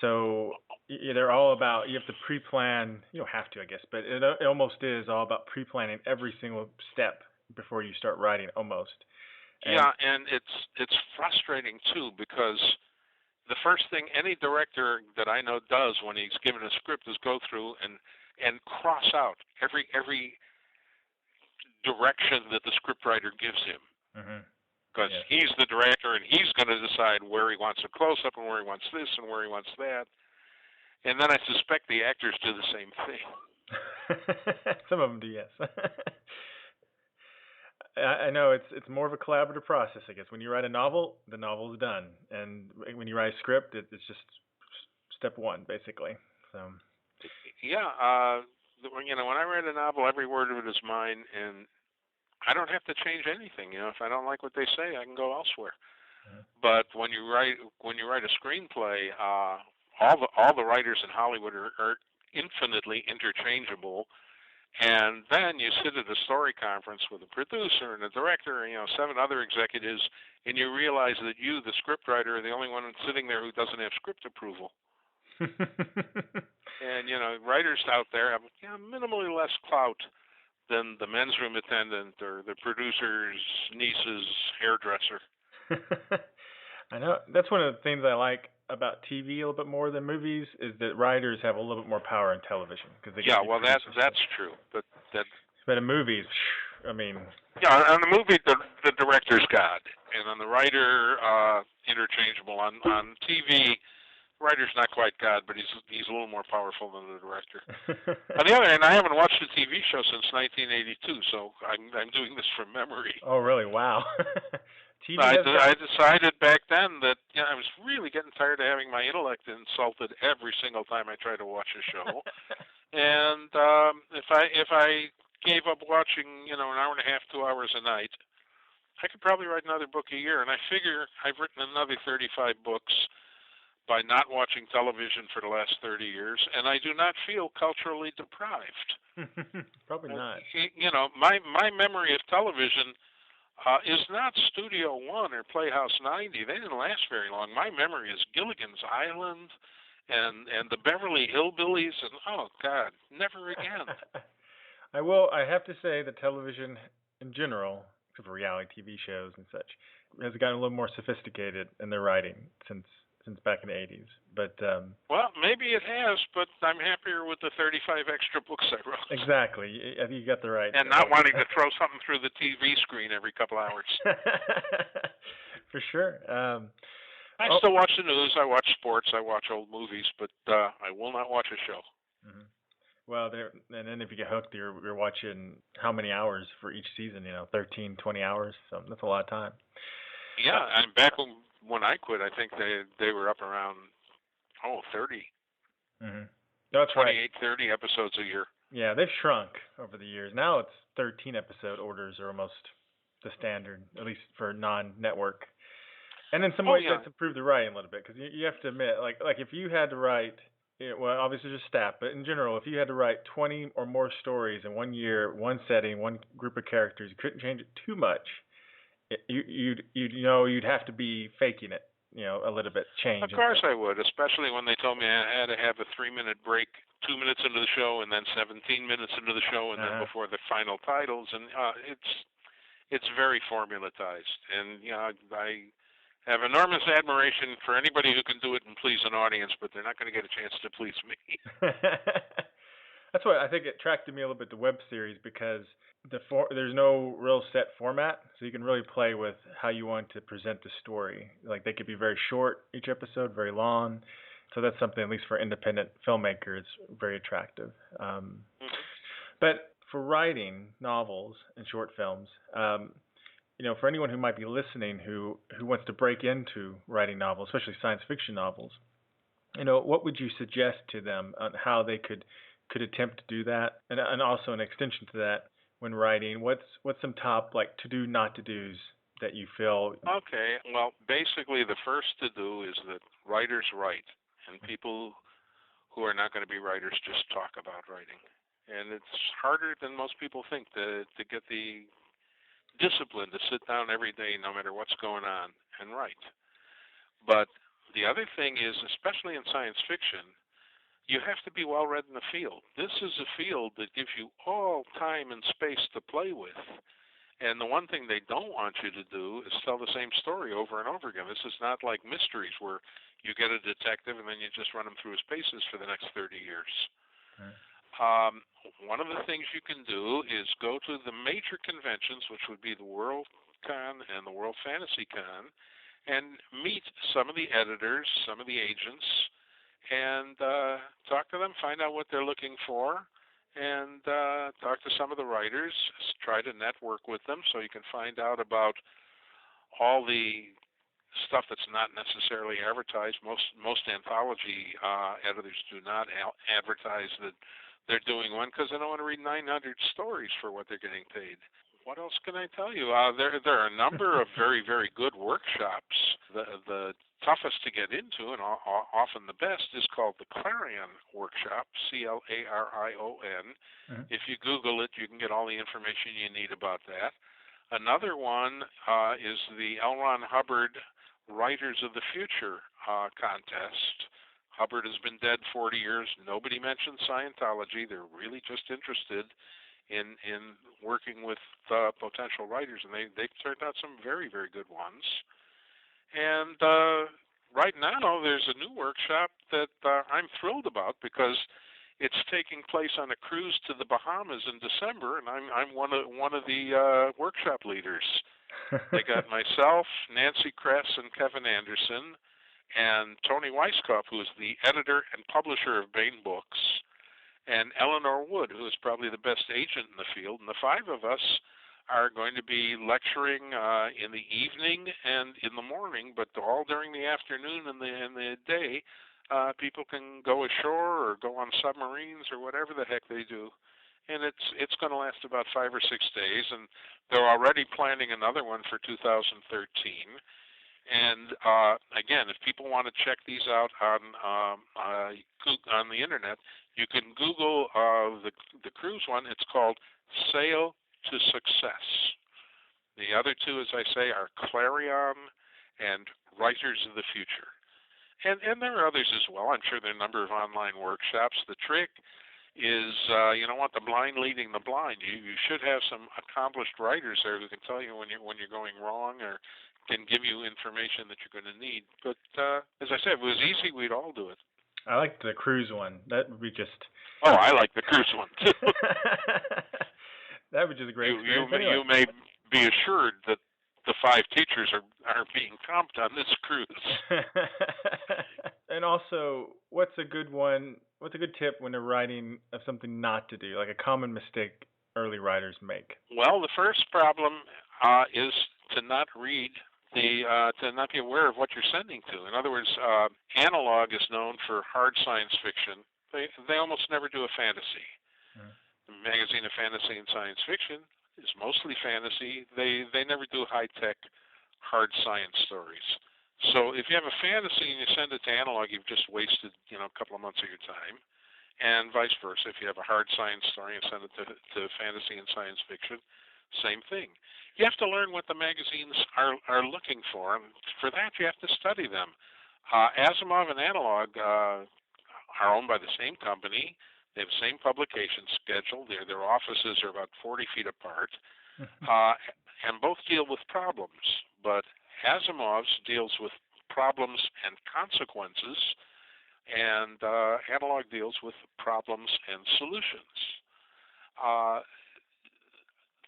So they're all about, you have to pre-plan, you don't have to, I guess, but it almost is all about pre-planning every single step before you start writing, almost. And it's frustrating, too, because the first thing any director that I know does when he's given a script is go through and cross out every direction that the scriptwriter gives him. Mm-hmm. Because he's the director, and he's going to decide where he wants a close-up and where he wants this and where he wants that. And then I suspect the actors do the same thing. Some of them do, yes. I know it's more of a collaborative process, I guess. When you write a novel, the novel's done. And when you write a script, it's just step one, basically. So. Yeah. When I write a novel, every word of it is mine, and I don't have to change anything. If I don't like what they say, I can go elsewhere. Mm-hmm. But when you write a screenplay, all the writers in Hollywood are infinitely interchangeable. And then you sit at a story conference with a producer and a director and 7 other executives, and you realize that you, the scriptwriter, are the only one sitting there who doesn't have script approval. And writers out there have minimally less clout than the men's room attendant or the producer's niece's hairdresser. I know. That's one of the things I like about TV a little bit more than movies is that writers have a little bit more power in television. That's true. But in movies, I mean... Yeah, on the movie, the director's God. And on the writer, interchangeable. On TV... writer's not quite God, but he's a little more powerful than the director. On the other hand, I haven't watched a TV show since 1982, so I'm doing this from memory. Oh, really? Wow. I decided back then that I was really getting tired of having my intellect insulted every single time I tried to watch a show. And if I gave up watching, an hour and a half, 2 hours a night, I could probably write another book a year. And I figure I've written another 35 books by not watching television for the last 30 years, and I do not feel culturally deprived. Probably not. My memory of television is not Studio One or Playhouse 90. They didn't last very long. My memory is Gilligan's Island and the Beverly Hillbillies, and oh God, never again. I have to say that television in general, except for reality TV shows and such, has gotten a little more sophisticated in their writing since back in the 80s. But well, maybe it has, but I'm happier with the 35 extra books I wrote. Exactly. I think you got the right. And not wanting to throw something through the TV screen every couple hours. For sure. I still watch the news. I watch sports. I watch old movies, but I will not watch a show. Mm-hmm. Well, and then if you get hooked, you're watching how many hours for each season? 13, 20 hours. So that's a lot of time. Yeah, and back when I quit, I think they were up around 30. Mm-hmm. That's 28, 30 episodes a year. Yeah, they've shrunk over the years. Now it's 13 episode orders are almost the standard, at least for non-network. And in some ways that's improved the writing a little bit because you have to admit, like if you had to write well, obviously just stat, but in general, if you had to write 20 or more stories in 1 year, one setting, one group of characters, you couldn't change it too much. You'd have to be faking it, a little bit, change. Of course I would, especially when they told me I had to have a 3-minute break, 2 minutes into the show, and then 17 minutes into the show, and then before the final titles, and it's very formulatized, and I have enormous admiration for anybody who can do it and please an audience, but they're not going to get a chance to please me. That's why I think it attracted me a little bit to web series, because there's no real set format, so you can really play with how you want to present the story. Like, they could be very short each episode, very long. So that's something, at least for independent filmmakers, very attractive. But for writing novels and short films, for anyone who might be listening who wants to break into writing novels, especially science fiction novels, what would you suggest to them on how they could attempt to do that? And also an extension to that, when writing, what's some top to do, not to do's that you feel? Okay, well, basically the first to do is that writers write, and people who are not going to be writers just talk about writing. And it's harder than most people think to get the discipline to sit down every day, no matter what's going on, and write. But the other thing is, especially in science fiction, you have to be well read in the field. This is a field that gives you all time and space to play with. And the one thing they don't want you to do is tell the same story over and over again. This is not like mysteries where you get a detective and then you just run him through his paces for the next 30 years. One of the things you can do is go to the major conventions, which would be the World Con and the World Fantasy Con, and meet some of the editors, some of the agents, and talk to them, find out what they're looking for, and talk to some of the writers, try to network with them so you can find out about all the stuff that's not necessarily advertised. Most anthology editors do not advertise that they're doing one, because they don't want to read 900 stories for what they're getting paid. What else can I tell you? There are a number of very, very good workshops. The toughest to get into, and often the best, is called the Clarion Workshop, Clarion. If you Google it, you can get all the information you need about that. Another one is the L. Ron Hubbard Writers of the Future contest. Hubbard has been dead 40 years. Nobody mentions Scientology. They're really just interested in working with potential writers, and they've turned out some very, very good ones. And right now there's a new workshop that I'm thrilled about, because it's taking place on a cruise to the Bahamas in December, and I'm one of the workshop leaders. They got myself, Nancy Kress, and Kevin Anderson, and Tony Weisskopf, who is the editor and publisher of Baen Books, and Eleanor Wood, who is probably the best agent in the field. And the five of us are going to be lecturing in the evening and in the morning, but all during the afternoon and the day, people can go ashore or go on submarines or whatever the heck they do. And it's going to last about 5 or 6 days, and they're already planning another one for 2013. And again, if people want to check these out on the internet, you can Google the cruise one. It's called Sail to Success. The other two, as I say, are Clarion and Writers of the Future. And there are others as well. I'm sure there are a number of online workshops. The trick is, you don't want the blind leading the blind. You should have some accomplished writers there who can tell you when you're going wrong, or can give you information that you're going to need. But as I said, if it was easy, we'd all do it. I like the cruise one. That would be just... Oh, I like the cruise one, too. That would be just a great experience. You may be assured that the 5 teachers are being comped on this cruise. And also, what's a good tip when they're writing of something not to do, like a common mistake early writers make? Well, the first problem is to not read to not be aware of what you're sending to. In other words, Analog is known for hard science fiction. They almost never do a fantasy. The magazine of fantasy and science fiction is mostly fantasy. They never do high-tech, hard science stories. So if you have a fantasy and you send it to analog, you've just wasted, a couple of months of your time. And vice versa. If you have a hard science story and send it to fantasy and science fiction, same thing. You have to learn what the magazines are looking for, and for that you have to study them. Asimov and Analog are owned by the same company. They have the same publication schedule. Their offices are about 40 feet apart, and both deal with problems. But Asimov's deals with problems and consequences, and Analog deals with problems and solutions.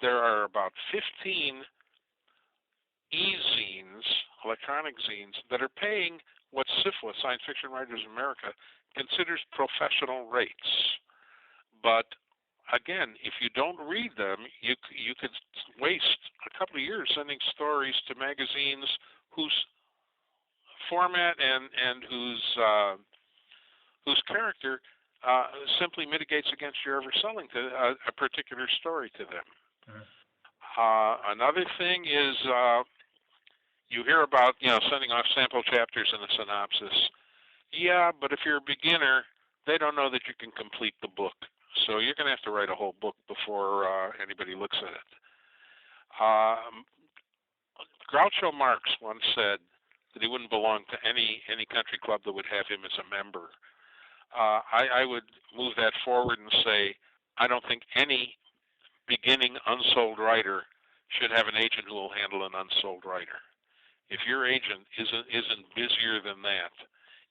There are about 15 e-zines, electronic zines, that are paying what SIFWA, Science Fiction Writers of America, considers professional rates. But again, if you don't read them, you could waste a couple of years sending stories to magazines whose format and whose character simply mitigates against your ever selling to a particular story to them. Another thing is you hear about sending off sample chapters and a synopsis. Yeah, but if you're a beginner, they don't know that you can complete the book. So you're going to have to write a whole book before anybody looks at it. Groucho Marx once said that he wouldn't belong to any country club that would have him as a member. I would move that forward and say I don't think any beginning unsold writer should have an agent who will handle an unsold writer. If your agent isn't busier than that,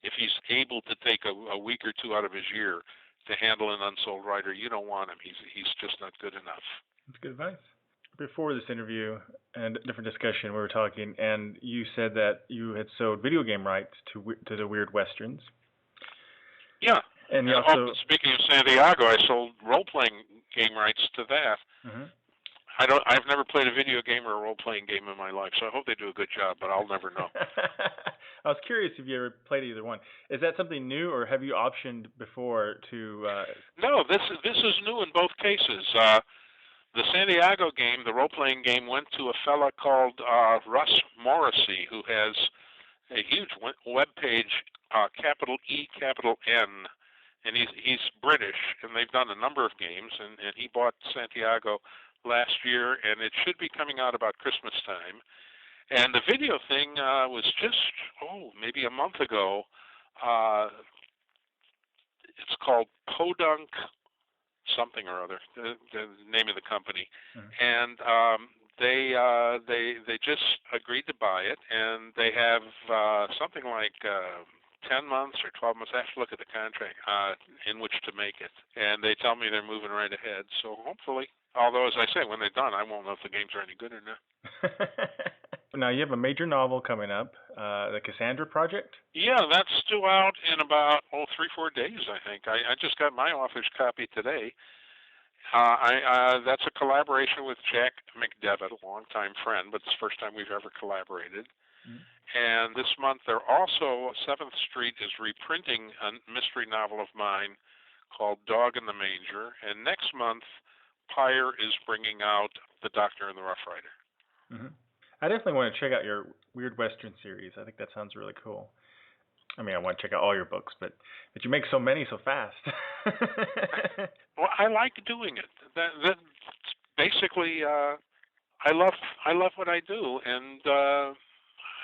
if he's able to take a week or two out of his year to handle an unsold writer, you don't want him. He's just not good enough. That's good advice. Before this interview and different discussion, we were talking, and you said that you had sold video game rights to the Weird Westerns. Yeah. And you also, speaking of Santiago, I sold role-playing game rights to that. Mm-hmm. I've never played a video game or a role-playing game in my life, so I hope they do a good job, but I'll never know. I was curious if you ever played either one. Is that something new, or have you optioned before to? No, this is new in both cases. The Santiago game, the role-playing game, went to a fella called Russ Morrissey, who has a huge web page, capital E, capital N, and he's British, and they've done a number of games, and he bought Santiago last year, and it should be coming out about Christmas time. And the video thing was just, maybe a month ago. It's called Podunk something or other, the name of the company. Mm-hmm. And they just agreed to buy it, and they have something like 10 months or 12 months, I have to look at the contract, in which to make it. And they tell me they're moving right ahead, so hopefully. Although, as I say, when they're done, I won't know if the games are any good or not. Now, you have a major novel coming up, the Cassandra Project? Yeah, that's due out in about, 3-4 days, I think. I just got my author's copy today. That's a collaboration with Jack McDevitt, a longtime friend, but it's the first time we've ever collaborated. Mm-hmm. And this month, they're also, 7th Street is reprinting a mystery novel of mine called Dog in the Manger. And next month, Pyre is bringing out The Doctor and the Rough Rider. Mm-hmm. I definitely want to check out your Weird Western series. I think that sounds really cool. I mean, I want to check out all your books, but you make so many so fast. Well, I like doing it. That's basically, I love what I do, and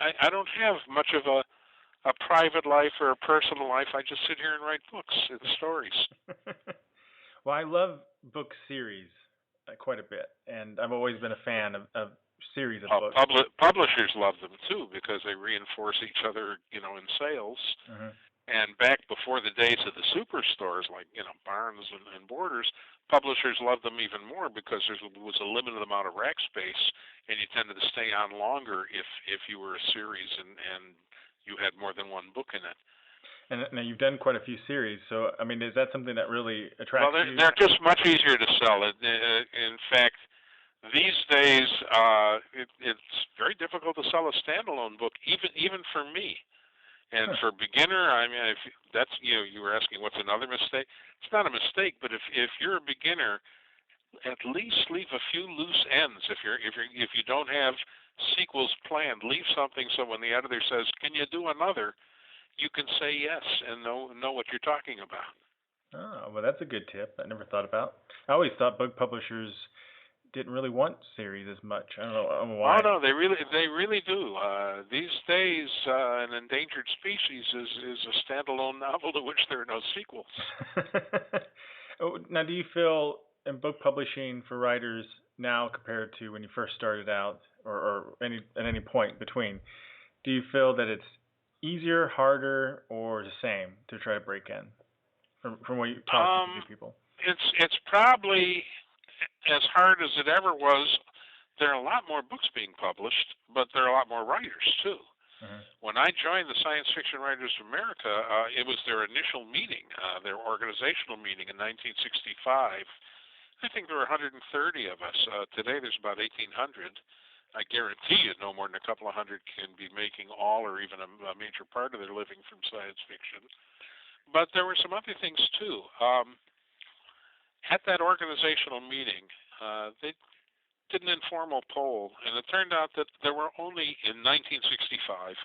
I don't have much of a private life or a personal life. I just sit here and write books and stories. Well, I love book series quite a bit, and I've always been a fan of series of books. Publishers love them too because they reinforce each other, in sales. Mm-hmm. And back before the days of the superstores, like Barnes and Borders, publishers loved them even more because there was a limited amount of rack space, and you tended to stay on longer if you were a series and you had more than one book in it. And now you've done quite a few series, so I mean, is that something that really attracts you? Well, they're just much easier to sell. In fact, these days it's very difficult to sell a standalone book, even for me. And for beginner, I mean, if that's you were asking what's another mistake. It's not a mistake, but if you're a beginner, at least leave a few loose ends. If you don't have sequels planned. Leave something so when the editor says, "Can you do another?" you can say yes and know what you're talking about. Oh, well, that's a good tip I never thought about. I always thought book publishers didn't really want series as much. I don't know why. Oh no, they really do. These days, an endangered species is a standalone novel to which there are no sequels. Now, do you feel in book publishing for writers now compared to when you first started out, or at any point between, do you feel that it's easier, harder, or the same to try to break in from what you talk to people? It's probably as hard as it ever was. There are a lot more books being published, but there are a lot more writers too. Mm-hmm. When I joined the Science Fiction Writers of America, it was their initial meeting, their organizational meeting in 1965. I think there were 130 of us. Today there's about 1,800. I guarantee you no more than a couple of hundred can be making all or even a major part of their living from science fiction. But there were some other things too. At that organizational meeting, they did an informal poll, and it turned out that there were only, in 1965,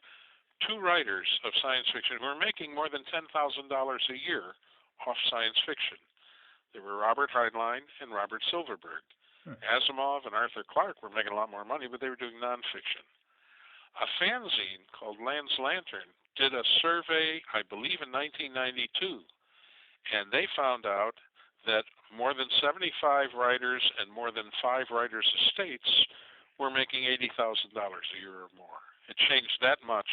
2 writers of science fiction who were making more than $10,000 a year off science fiction. They were Robert Heinlein and Robert Silverberg. Asimov and Arthur Clarke were making a lot more money, but they were doing nonfiction. A fanzine called Land's Lantern did a survey, I believe in 1992, and they found out that more than 75 writers and more than 5 writers' estates were making $80,000 a year or more. It changed that much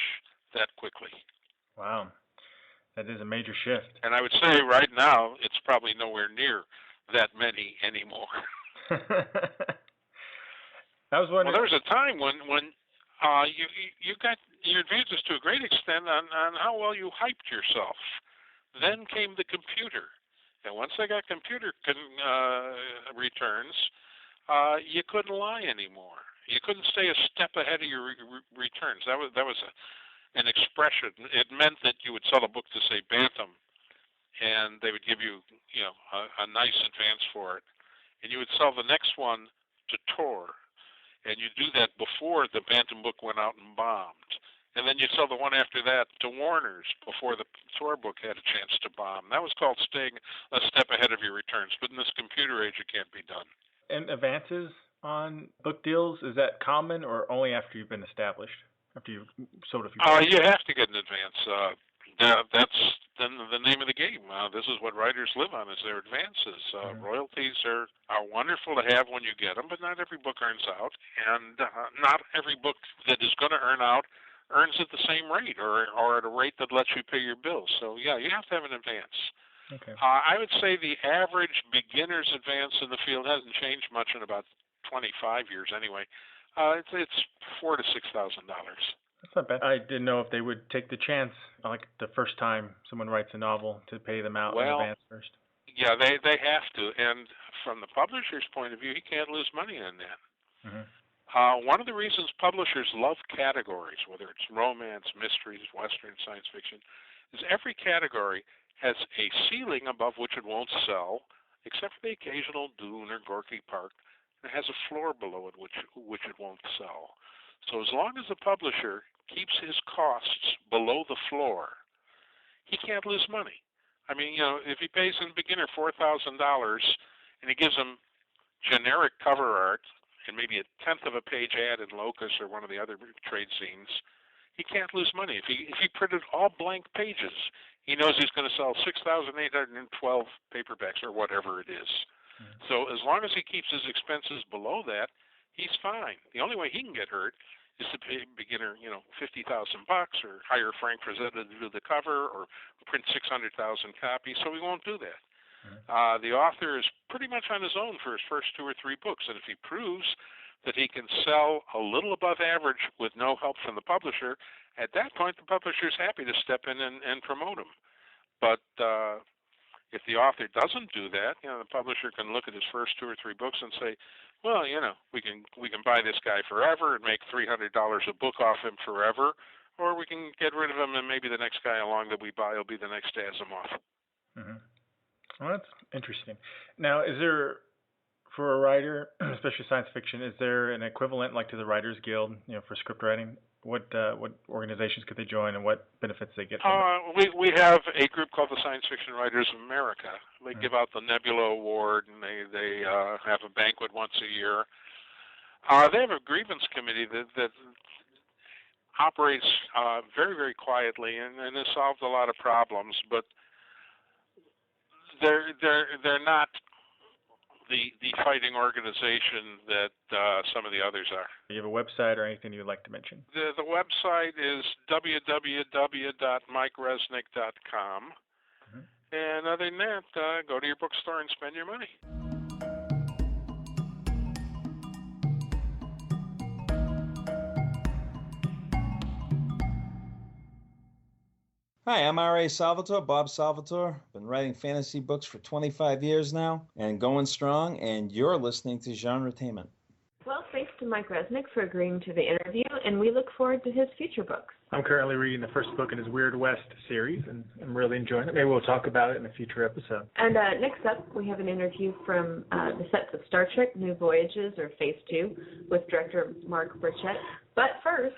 that quickly. Wow. That is a major shift. And I would say right now it's probably nowhere near that many anymore. I was wondering. Well, there was a time when you got your advantage to a great extent on how well you hyped yourself. Then came the computer. And once they got computer returns, you couldn't lie anymore. You couldn't stay a step ahead of your returns. That was an expression. It meant that you would sell a book to, say, Bantam, and they would give you, a nice advance for it, and you would sell the next one to Tor, and you do that before the Bantam book went out and bombed. And then you sell the one after that to Warner's before the Tor book had a chance to bomb. That was called staying a step ahead of your returns. But in this computer age, it can't be done. And advances on book deals, is that common or only after you've been established? After you've sold a few books? You have to get an advance. That's the name of the game. This is what writers live on, is their advances. Royalties are wonderful to have when you get them, but not every book earns out. And not every book that is going to earn out earns at the same rate or at a rate that lets you pay your bills. So, yeah, you have to have an advance. Okay. I would say the average beginner's advance in the field hasn't changed much in about 25 years anyway. It's $4,000 to $6,000. That's not bad. I didn't know if they would take the chance, like the first time someone writes a novel, to pay them out in advance first. Yeah, they have to. And from the publisher's point of view, he can't lose money on that. Mm-hmm. One of the reasons publishers love categories, whether it's romance, mysteries, Western, science fiction, is every category has a ceiling above which it won't sell, except for the occasional Dune or Gorky Park. It has a floor below it which it won't sell. So as long as the publisher keeps his costs below the floor, he can't lose money. I mean, if he pays a beginner $4,000 and he gives him generic cover art and maybe a tenth of a page ad in Locus or one of the other trade scenes, he can't lose money. If he printed all blank pages, he knows he's going to sell 6,812 paperbacks or whatever it is. Mm-hmm. So as long as he keeps his expenses below that, he's fine. The only way he can get hurt is to pay a beginner, $50,000 or hire Frank Frazetta to do the cover or print 600,000 copies. So we won't do that. Mm-hmm. The author is pretty much on his own for his first 2 or 3 books, and if he proves that he can sell a little above average with no help from the publisher, at that point the publisher is happy to step in and promote him. But if the author doesn't do that, the publisher can look at his first 2 or 3 books and say, well, we can buy this guy forever and make $300 a book off him forever, or we can get rid of him and maybe the next guy along that we buy will be the next Asimov. Mm-hmm. Well, that's interesting. Now, is there, for a writer, especially science fiction? Is there an equivalent like to the Writers Guild, for script writing? What organizations could they join, and what benefits they get from it? We have a group called the Science Fiction Writers of America. They give out the Nebula Award, and they have a banquet once a year. They have a grievance committee that operates very, very quietly, and has solved a lot of problems. But they're not the fighting organization that some of the others are. Do you have a website or anything you'd like to mention? The website is www.mikeresnick.com. Mm-hmm. And other than that, go to your bookstore and spend your money. Hi, I'm R.A. Salvatore, Bob Salvatore. Been writing fantasy books for 25 years now and going strong, and you're listening to Genretainment. Well, thanks to Mike Resnick for agreeing to the interview, and we look forward to his future books. I'm currently reading the first book in his Weird West series, and I'm really enjoying it. Maybe we'll talk about it in a future episode. And next up, we have an interview from the sets of Star Trek New Voyages, or Phase 2, with director Mark Resnick. But first,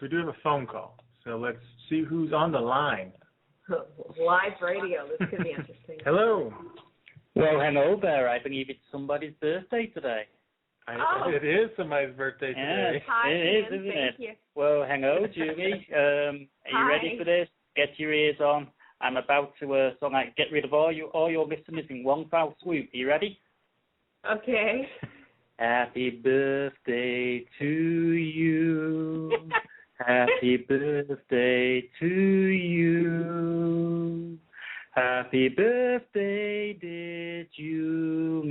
we do have a phone call. So let's see who's on the line. Live radio. This could be interesting. Hello. Well, hello there. I believe it's somebody's birthday today. It is somebody's birthday today. Yes, Hi, it is, Ian. isn't Thank it? you. Well, hello, Julie. Are you ready for this? Get your ears on. I'm about to get rid of all your listeners in one foul swoop. Are you ready? Okay. Happy birthday to you. Happy birthday to you. Happy birthday, dear Julie.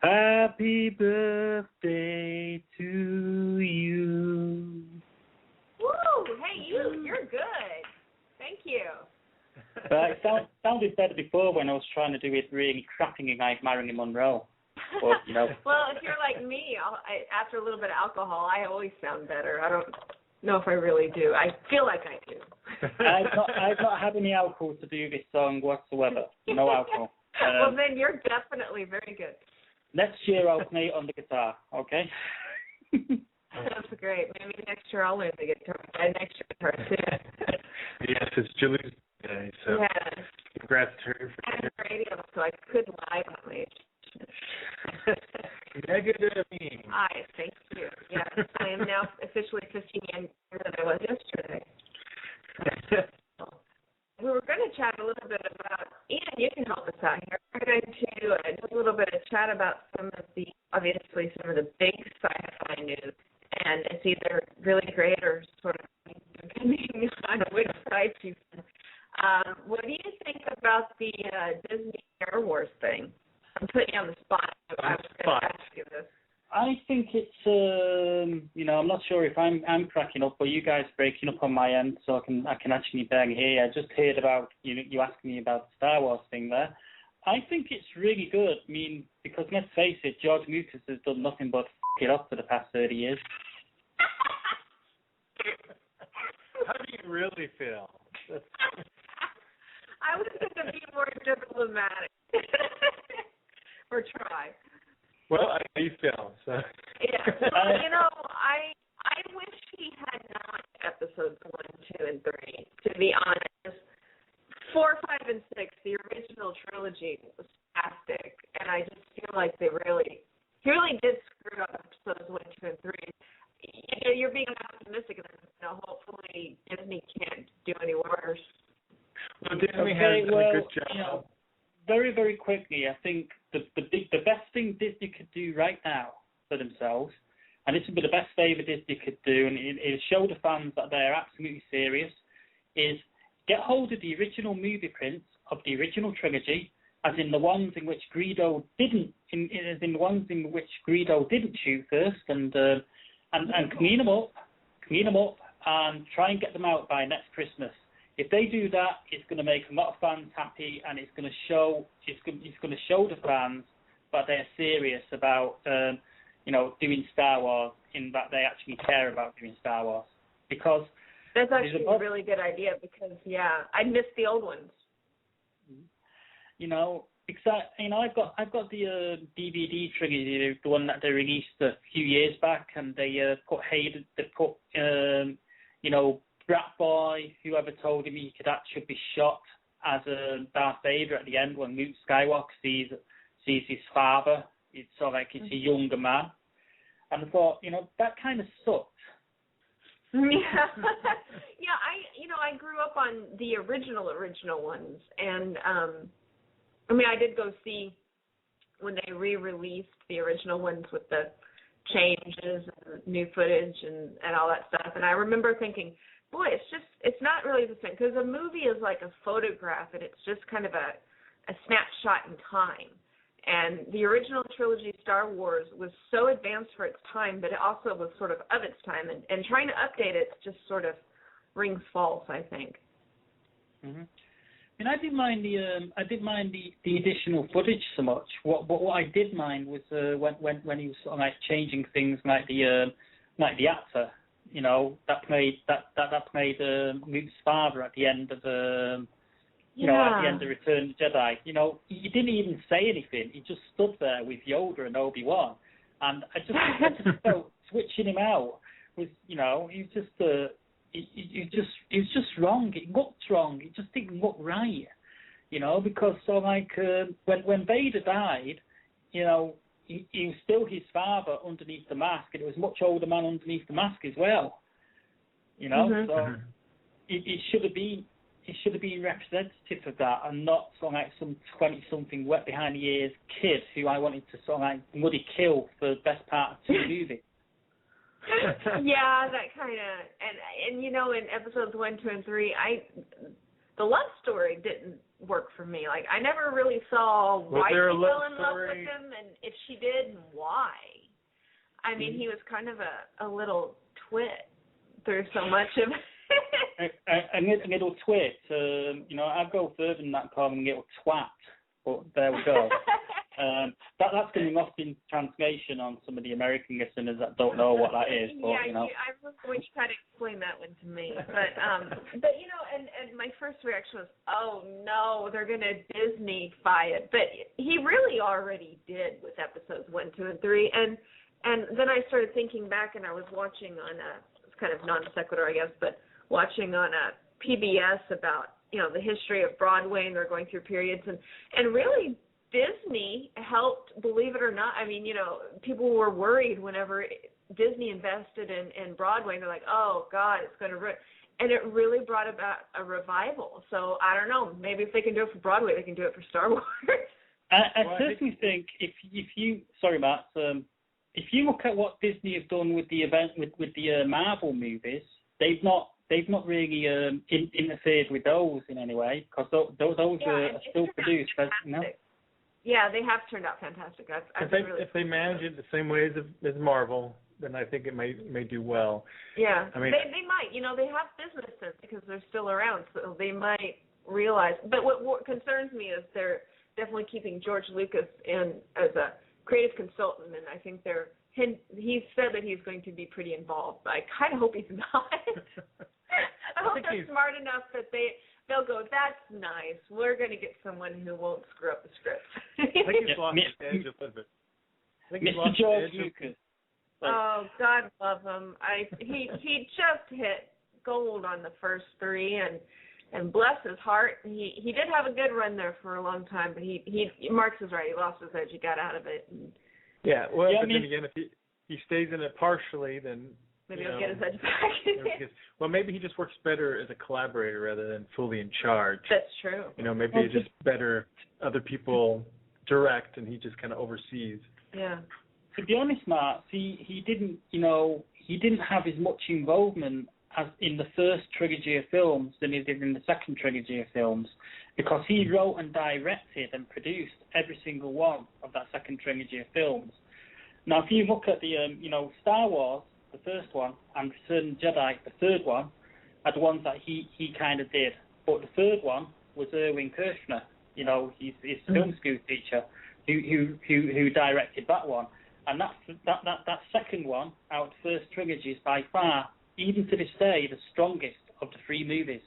Happy birthday to you. Woo! Hey, you're good. Thank you. But it sounded better before when I was trying to do it really crapping like Marilyn Monroe. But, Well, if you're like me, after a little bit of alcohol, I always sound better. I don't know if I really do. I feel like I do. I've not had any alcohol to do this song whatsoever. No alcohol. Well, then you're definitely very good. Next year I'll play it on the guitar, okay? That's great. Maybe next year I'll learn the guitar. Next year guitar too. Yes, it's Julie's birthday, so congrats to her. I have radio, so I could lie on my age. Negative. Hi, thank you. Yes, I am now officially 15 years younger than I was yesterday. We were going to chat a little bit about, Ian, you can help us out here. We're going to do a little bit of chat about some of the big sci-fi news, and it's either really great or sort of depending on which side you. What do you think about the Disney Star Wars thing? I'm putting you on the spot. I was going to ask you this. I think it's, I'm not sure if I'm cracking up or you guys breaking up on my end, so I can actually barely hear. I just heard about you asking me about the Star Wars thing there. I think it's really good. I mean, because let's face it, George Lucas has done nothing but f*** it up for the past 30 years. How do you really feel? I was going to be more diplomatic. Or try. Well, how do you feel? So. Yeah. Well, I wish he had not episodes 1, 2, and 3. To be honest, 4, 5, and 6, the original trilogy was fantastic, and I just feel like he really did screw up episodes 1, 2, and 3. You're being optimistic, and hopefully Disney can't do any worse. Well, Disney has done a good job. Very, very quickly, I think the best thing Disney could do right now for themselves, and this would be the best favour Disney could do, and it show the fans that they're absolutely serious, is get hold of the original movie prints of the original trilogy, as in the ones in which Greedo didn't shoot first, and clean them up, and try and get them out by next Christmas. If they do that, it's going to make a lot of fans happy, and it's going to show the fans that they're serious about doing Star Wars, in that they actually care about doing Star Wars. Because that's actually a really good idea, because I missed the old ones. Exactly. I've got the DVD trilogy, the one that they released a few years back, and they put Brat Boy, whoever told him he could actually be shot as a Darth Vader at the end when Luke Skywalker sees his father. It's sort of like it's a younger man, and I thought, that kind of sucked. Yeah, yeah. I grew up on the original ones, and I did go see when they re-released the original ones with the changes and new footage and all that stuff. And I remember thinking, boy, it's not really the same, because a movie is like a photograph, and it's just kind of a snapshot in time. And the original trilogy, Star Wars, was so advanced for its time, but it also was sort of its time. And trying to update it just sort of rings false, I think. Mm-hmm. I didn't mind the additional footage so much. What I did mind was when he was sort of like changing things, like the actor, that played Luke's father at the end of at the end of Return of the Jedi. He didn't even say anything. He just stood there with Yoda and Obi-Wan, and I just felt switching him out was, he was just wrong. It looked wrong. It just didn't look right, because when Vader died, he was still his father underneath the mask, and it was a much older man underneath the mask as well. Mm-hmm. So it should have been representative of that, and not sort of like some 20-something wet behind the ears kid who I wanted to sort of like bloody kill for the best part of 2 movies. Yeah, that kind of, and in episodes 1, 2, and 3, the love story didn't work for me. Like, I never really saw why she fell in love with him, and if she did, why. I mean, he was kind of a little twit through so much of it. a little twit. I'd go further than that, calling him a little twat. But there we go. That's going to be lost in translation on some of the American listeners that don't know what that is. But, I remember when you tried to explain that one to me. But and my first reaction was, oh no, they're going to Disney-fy it. But he really already did with episodes 1, 2, and 3. And then I started thinking back, and I was watching on it's kind of non sequitur, I guess, but watching on a PBS about the history of Broadway, and they're going through periods, and really Disney helped, believe it or not. I mean, people were worried whenever Disney invested in Broadway, and they're like, oh God, it's going to ruin. And it really brought about a revival. So I don't know, maybe if they can do it for Broadway, they can do it for Star Wars. I certainly think if you, sorry Matt, if you look at what Disney have done with the event with the Marvel movies, they've not really interfered with those in any way, because those are still produced. Yeah, they have turned out fantastic. If they manage it the same way as Marvel, then I think it may do well. Yeah, I mean, they might. They have business sense because they're still around, so they might realize. But what concerns me is they're definitely keeping George Lucas in as a creative consultant, and I think he said that he's going to be pretty involved, but I kind of hope he's not. I hope they're smart enough that they'll go, that's nice. We're going to get someone who won't screw up the script. I think he's lost the edge a little bit. Mr. George Lucas. Oh, God love him. He just hit gold on the first 3, and bless his heart, he did have a good run there for a long time, but Marx is right. He lost his edge. He got out of it. And, then again, if he stays in it partially, then maybe he'll get his edge back. Well, maybe he just works better as a collaborator rather than fully in charge. That's true. Maybe it's just better other people direct, and he just kind of oversees. Yeah. To be honest, Mark, he didn't have as much involvement as in the first trilogy of films than he did in the second trilogy of films, because he wrote and directed and produced every single one of that second trilogy of films. Now, if you look at the Star Wars, the first one, and Return of the Jedi, the third one, are the ones that he kind of did. But the third one was Erwin Kirshner, his film school teacher, who directed that one. And that second one out of the first trilogy is by far, even to this day, the strongest of the 3 movies.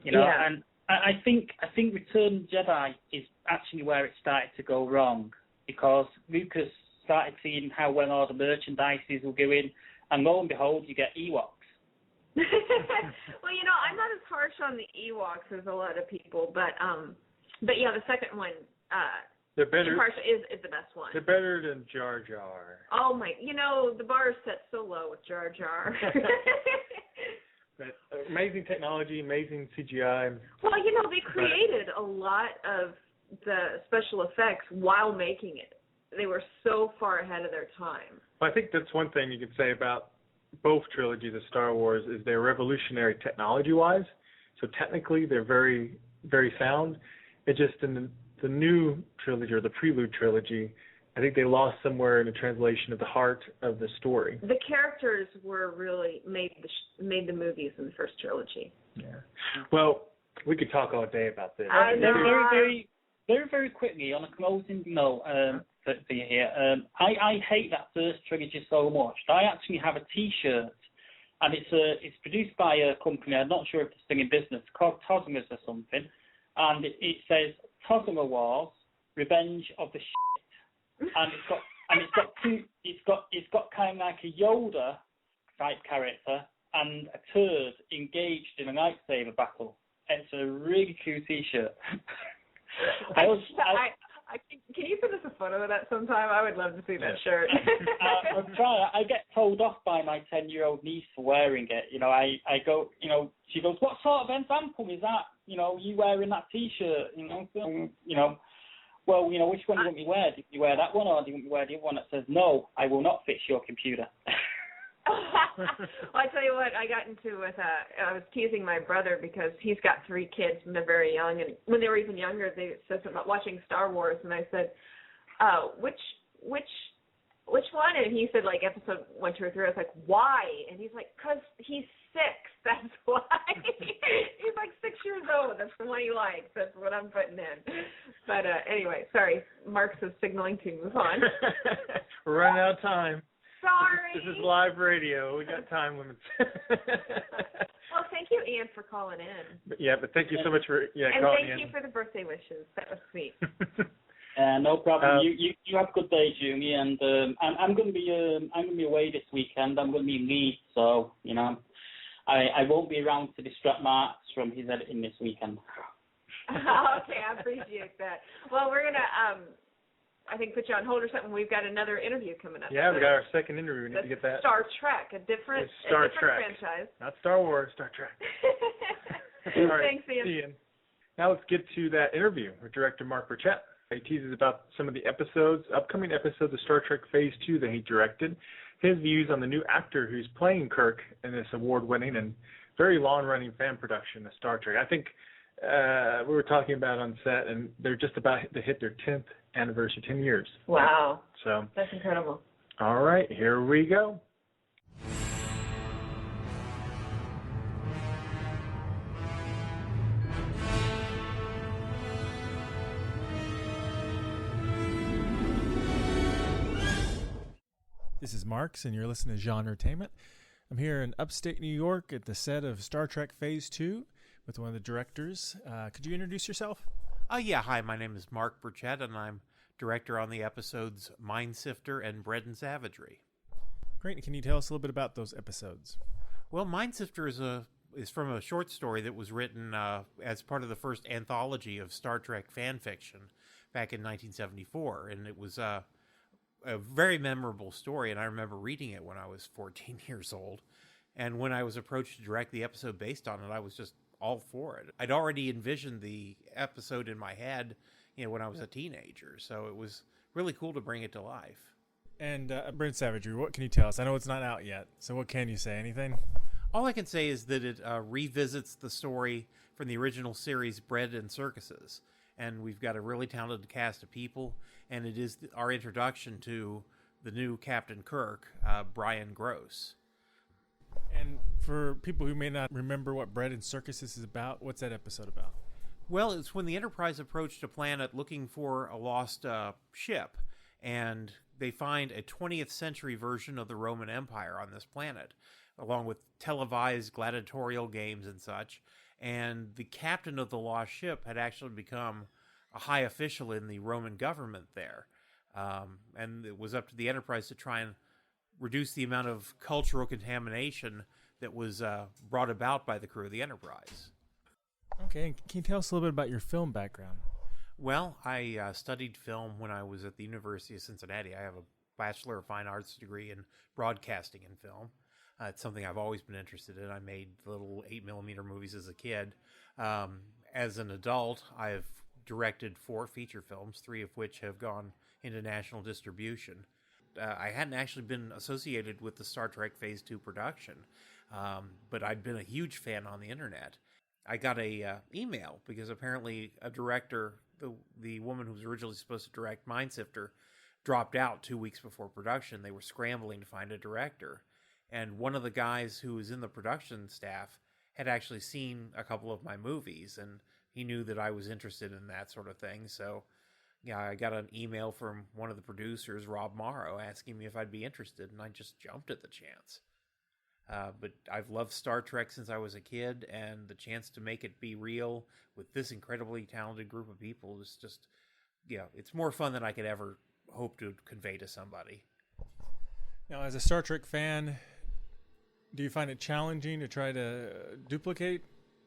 And I think Return of the Jedi is actually where it started to go wrong, because Lucas started seeing how well all the merchandises were going, and lo and behold, you get Ewoks. Well, I'm not as harsh on the Ewoks as a lot of people, but yeah, the second one, they're better. Is the best one. They're better than Jar Jar. Oh my! The bar is set so low with Jar Jar. But amazing technology, amazing CGI. Well, they created a lot of the special effects while making it. They were so far ahead of their time. Well, I think that's one thing you could say about both trilogies of Star Wars is they're revolutionary technology-wise. So technically, they're very, very sound. It just in the new trilogy or the Prelude trilogy, I think they lost somewhere in the translation of the heart of the story. The characters were really made the movies in the first trilogy. Yeah. Well, we could talk all day about this. I know. Very, very quickly on a closing note for you here. I hate that first trilogy so much. I actually have a T-shirt, and it's produced by a company. I'm not sure if it's still in business, called Tosmers or something, and it says Tosmer Wars, Revenge of the Shit, and it's got kind of like a Yoda type character and a turd engaged in a lightsaber battle. It's a really cute T-shirt. Can you send us a photo of that sometime? I would love to see that shirt. I'm trying. I get told off by my 10-year-old niece for wearing it. I go, she goes, "What sort of example is that? You wearing that T-shirt? Well, which one do you want me to wear? Do you wear that one, or do you want me to wear the other one that says, no, I will not fix your computer?" Well, I tell you what, I got into with, I was teasing my brother because he's got 3 kids and they're very young, and when they were even younger, they said something about watching Star Wars, and I said, which one? And he said, like, episode 1, 2, or 3. I was like, why? And he's like, 'cause he's 6, that's why. He's like 6 years old, that's the one he likes, that's what I'm putting in. But anyway, sorry, Marx is signaling to move on. We're running out of time. Sorry. This is live radio. We got time limits. Well, thank you, Ian, for calling in. But thank you so much for calling in. And thank you for the birthday wishes. That was sweet. No problem. You have a good day, Julie. And I'm going to be away this weekend. I'm going to be in Leeds, so I won't be around to distract Marx from his editing this weekend. Okay, I appreciate that. Well, we're gonna I think put you on hold or something. We've got another interview coming up. Yeah, we got our second interview. We need to get that. Star Trek, a different franchise. Not Star Wars, Star Trek. All right. Thanks, Ian. Ian. Now let's get to that interview with director Mark Burchett. He teases about some of the upcoming episodes of Star Trek Phase 2 that he directed, his views on the new actor who's playing Kirk in this award-winning and very long-running fan production of Star Trek. I think we were talking about on set, and they're just about to hit their 10th anniversary, 10 years. Wow. So that's incredible. All right, here we go. This is Marx, and you're listening to Genre Entertainment. I'm here in upstate New York at the set of Star Trek Phase 2 with one of the directors. Could you introduce yourself? Yeah, hi, my name is Mark Burchett, and I'm director on the episodes Mind Sifter and Bread and Savagery. Great. Can you tell us a little bit about those episodes? Well, Mind Sifter is from a short story that was written as part of the first anthology of Star Trek fan fiction back in 1974, and it was a very memorable story, and I remember reading it when I was 14 years old. And when I was approached to direct the episode based on it, I was just all for it. I'd already envisioned the episode in my head, when I was a teenager, so it was really cool to bring it to life. And Bread and Savagery, what can you tell us? I know it's not out yet, so what can you say? Anything? All I can say is that it revisits the story from the original series Bread and Circuses. And we've got a really talented cast of people, and it is our introduction to the new Captain Kirk, Brian Gross. And for people who may not remember what Bread and Circuses is about, what's that episode about? Well, it's when the Enterprise approached a planet looking for a lost ship, and they find a 20th century version of the Roman Empire on this planet, along with televised gladiatorial games and such. and the captain of the lost ship had actually become a high official in the Roman government there. And it was up to the Enterprise to try and reduce the amount of cultural contamination that was brought about by the crew of the Enterprise. Okay, and can you tell us a little bit about your film background? Well, I studied film when I was at the University of Cincinnati. I have a Bachelor of Fine Arts degree in broadcasting and film. It's something I've always been interested in. I made little 8mm movies as a kid. As an adult, I've directed 4 feature films, 3 of which have gone into national distribution. I hadn't actually been associated with the Star Trek Phase 2 production, but I'd been a huge fan on the internet. I got a email because apparently a director, the woman who was originally supposed to direct Mindsifter, dropped out 2 weeks before production. They were scrambling to find a director. And one of the guys who was in the production staff had actually seen a couple of my movies, and he knew that I was interested in that sort of thing. So, yeah, I got an email from one of the producers, Rob Morrow, asking me if I'd be interested, and I just jumped at the chance. But I've loved Star Trek since I was a kid, and the chance to make it be real with this incredibly talented group of people is just, it's more fun than I could ever hope to convey to somebody. Now, as a Star Trek fan, do you find it challenging to try to duplicate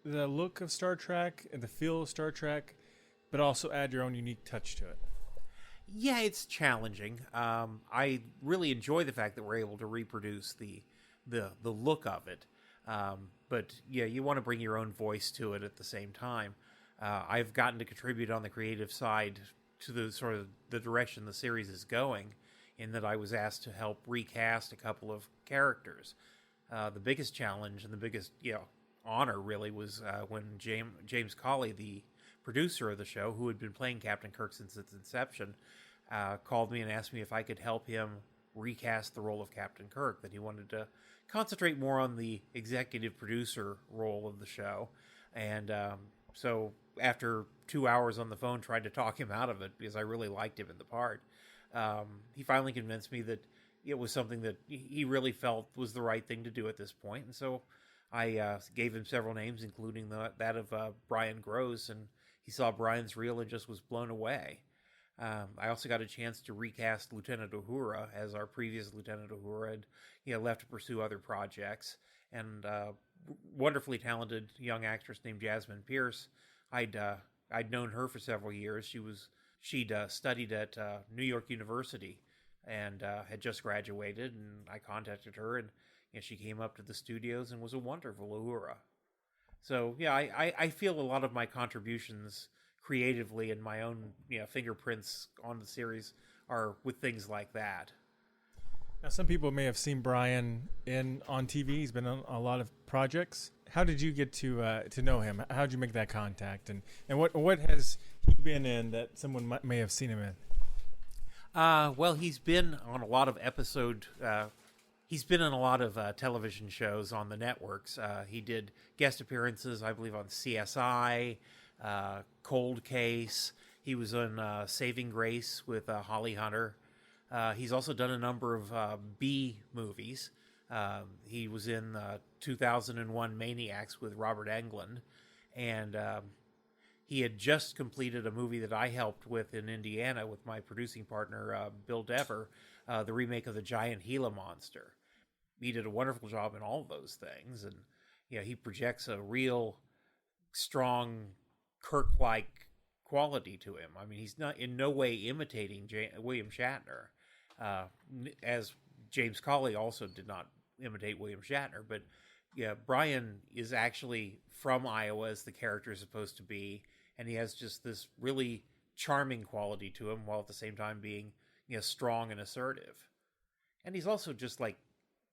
the look of Star Trek and the feel of Star Trek, but also add your own unique touch to it? Yeah, it's challenging. I really enjoy the fact that we're able to reproduce the look of it. But yeah, you want to bring your own voice to it at the same time. I've gotten to contribute on the creative side to the sort of the direction the series is going, in that I was asked to help recast a couple of characters. The biggest challenge and the biggest honor really was when James Cawley, the producer of the show, who had been playing Captain Kirk since its inception, called me and asked me if I could help him recast the role of Captain Kirk, that he wanted to concentrate more on the executive producer role of the show. And so after 2 hours on the phone trying to talk him out of it, because I really liked him in the part, he finally convinced me that it was something that he really felt was the right thing to do at this point. And so I gave him several names, including that of Brian Gross, and he saw Brian's reel and just was blown away. I also got a chance to recast Lieutenant Uhura, as our previous Lieutenant Uhura had left to pursue other projects. And wonderfully talented young actress named Jasmine Pierce. I'd known her for several years. She'd studied at New York University and had just graduated, and I contacted her, and she came up to the studios and was a wonderful Uhura. So yeah, I feel a lot of my contributions creatively and my own fingerprints on the series are with things like that. Now, some people may have seen Brian on TV. He's been on a lot of projects. How did you get to know him? How did you make that contact? And what has he been in that someone may have seen him in? Well, he's been on a lot of he's been in a lot of television shows on the networks. He did guest appearances, I believe, on CSI, Cold Case. He was on Saving Grace with Holly Hunter. He's also done a number of B movies. He was in 2001 Maniacs with Robert Englund, and he had just completed a movie that I helped with in Indiana with my producing partner, Bill Dever, the remake of The Giant Gila Monster. He did a wonderful job in all of those things, and he projects a real strong Kirk-like quality to him. I mean, he's not in no way imitating William Shatner, as James Cawley also did not imitate William Shatner. But Brian is actually from Iowa, as the character is supposed to be, and he has just this really charming quality to him, while at the same time being strong and assertive. And he's also just like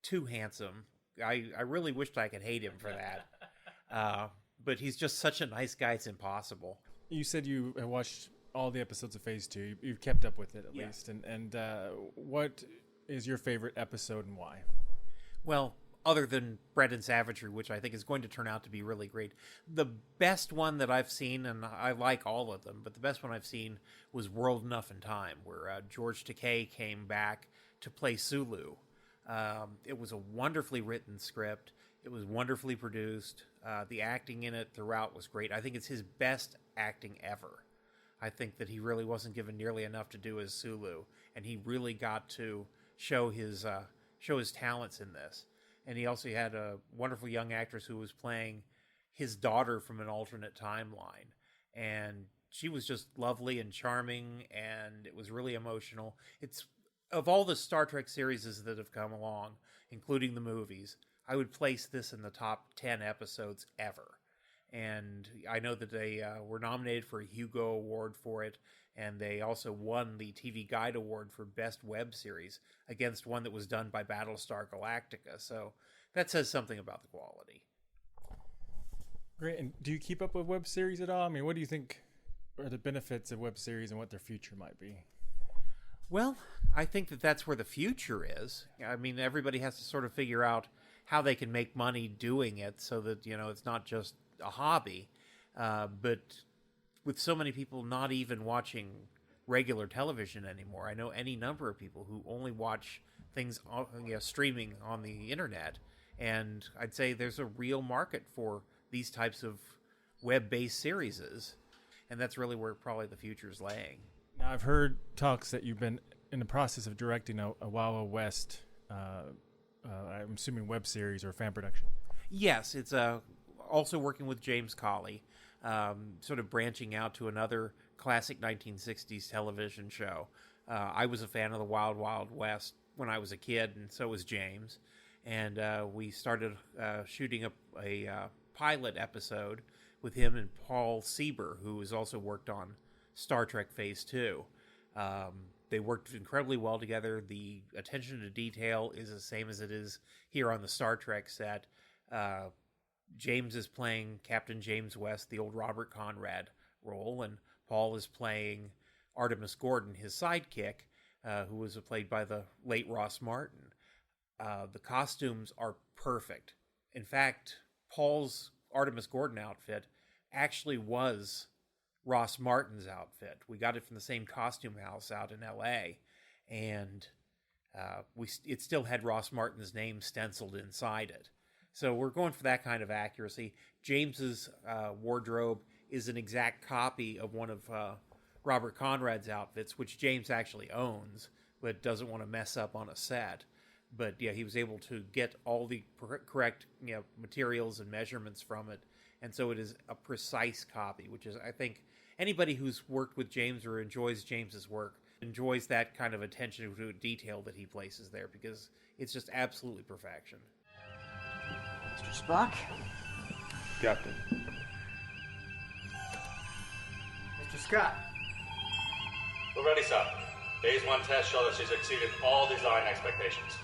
too handsome. I really wished I could hate him for that. But he's just such a nice guy, it's impossible. You said you watched all the episodes of Phase 2. You've kept up with it at least. And what is your favorite episode and why? Well, other than Bread and Savagery, which I think is going to turn out to be really great, the best one that I've seen, and I like all of them, but the best one I've seen was World Enough in Time, where George Takei came back to play Sulu. It was a wonderfully written script. It was wonderfully produced. The acting in it throughout was great. I think it's his best acting ever. I think that he really wasn't given nearly enough to do as Sulu, and he really got to show his talents in this. And he also had a wonderful young actress who was playing his daughter from an alternate timeline, and she was just lovely and charming, and it was really emotional. It's, of all the Star Trek series that have come along, including the movies, I would place this in the top 10 episodes ever. And I know that they were nominated for a Hugo Award for it, and they also won the TV Guide Award for Best Web Series against one that was done by Battlestar Galactica. So that says something about the quality. Great. And do you keep up with web series at all? I mean, what do you think are the benefits of web series and what their future might be? Well, I think that that's where the future is. I mean, everybody has to sort of figure out how they can make money doing it so that, it's not just a hobby. But with so many people not even watching regular television anymore, I know any number of people who only watch things streaming on the internet. And I'd say there's a real market for these types of web-based series. And that's really where probably the future is laying. Now, I've heard talks that you've been in the process of directing a Wild West, I'm assuming web series or fan production. Yes, it's also working with James Cawley, sort of branching out to another classic 1960s television show. I was a fan of the Wild Wild West when I was a kid, and so was James. And we started shooting a pilot episode with him and Paul Sieber, who has also worked on Star Trek Phase 2. They worked incredibly well together. The attention to detail is the same as it is here on the Star Trek set. James is playing Captain James West, the old Robert Conrad role, and Paul is playing Artemis Gordon, his sidekick, who was played by the late Ross Martin. The costumes are perfect. In fact, Paul's Artemis Gordon outfit actually was Ross Martin's outfit. We got it from the same costume house out in L.A., and it still had Ross Martin's name stenciled inside it. So we're going for that kind of accuracy. James's wardrobe is an exact copy of one of Robert Conrad's outfits, which James actually owns, but doesn't want to mess up on a set. But yeah, he was able to get all the correct materials and measurements from it, and so it is a precise copy, which is, I think, anybody who's worked with James or enjoys James's work enjoys that kind of attention to detail that he places there, because it's just absolutely perfection. Mr. Spock? Captain. Mr. Scott? We're ready, sir. Phase 1 tests show that she's exceeded all design expectations.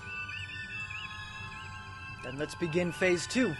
Then let's begin Phase 2.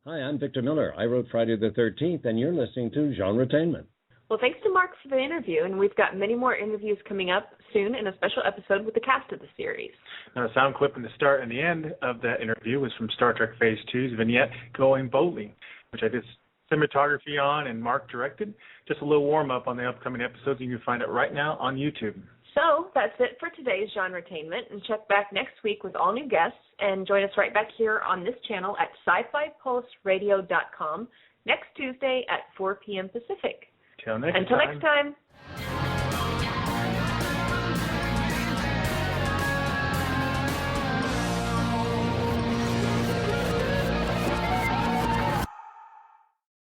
Hi, I'm Victor Miller. I wrote Friday the 13th, and you're listening to Genretainment. Well, thanks to Mark for the interview, and we've got many more interviews coming up soon in a special episode with the cast of the series. Now, a sound clip in the start and the end of that interview was from Star Trek Phase 2's vignette, Going Boldly, which I did cinematography on and Mark directed. Just a little warm-up on the upcoming episodes. You can find it right now on YouTube. So that's it for today's Genretainment, and check back next week with all new guests, and join us right back here on this channel at sci-fi-pulseradio.com next Tuesday at 4 p.m. Pacific. Until next time.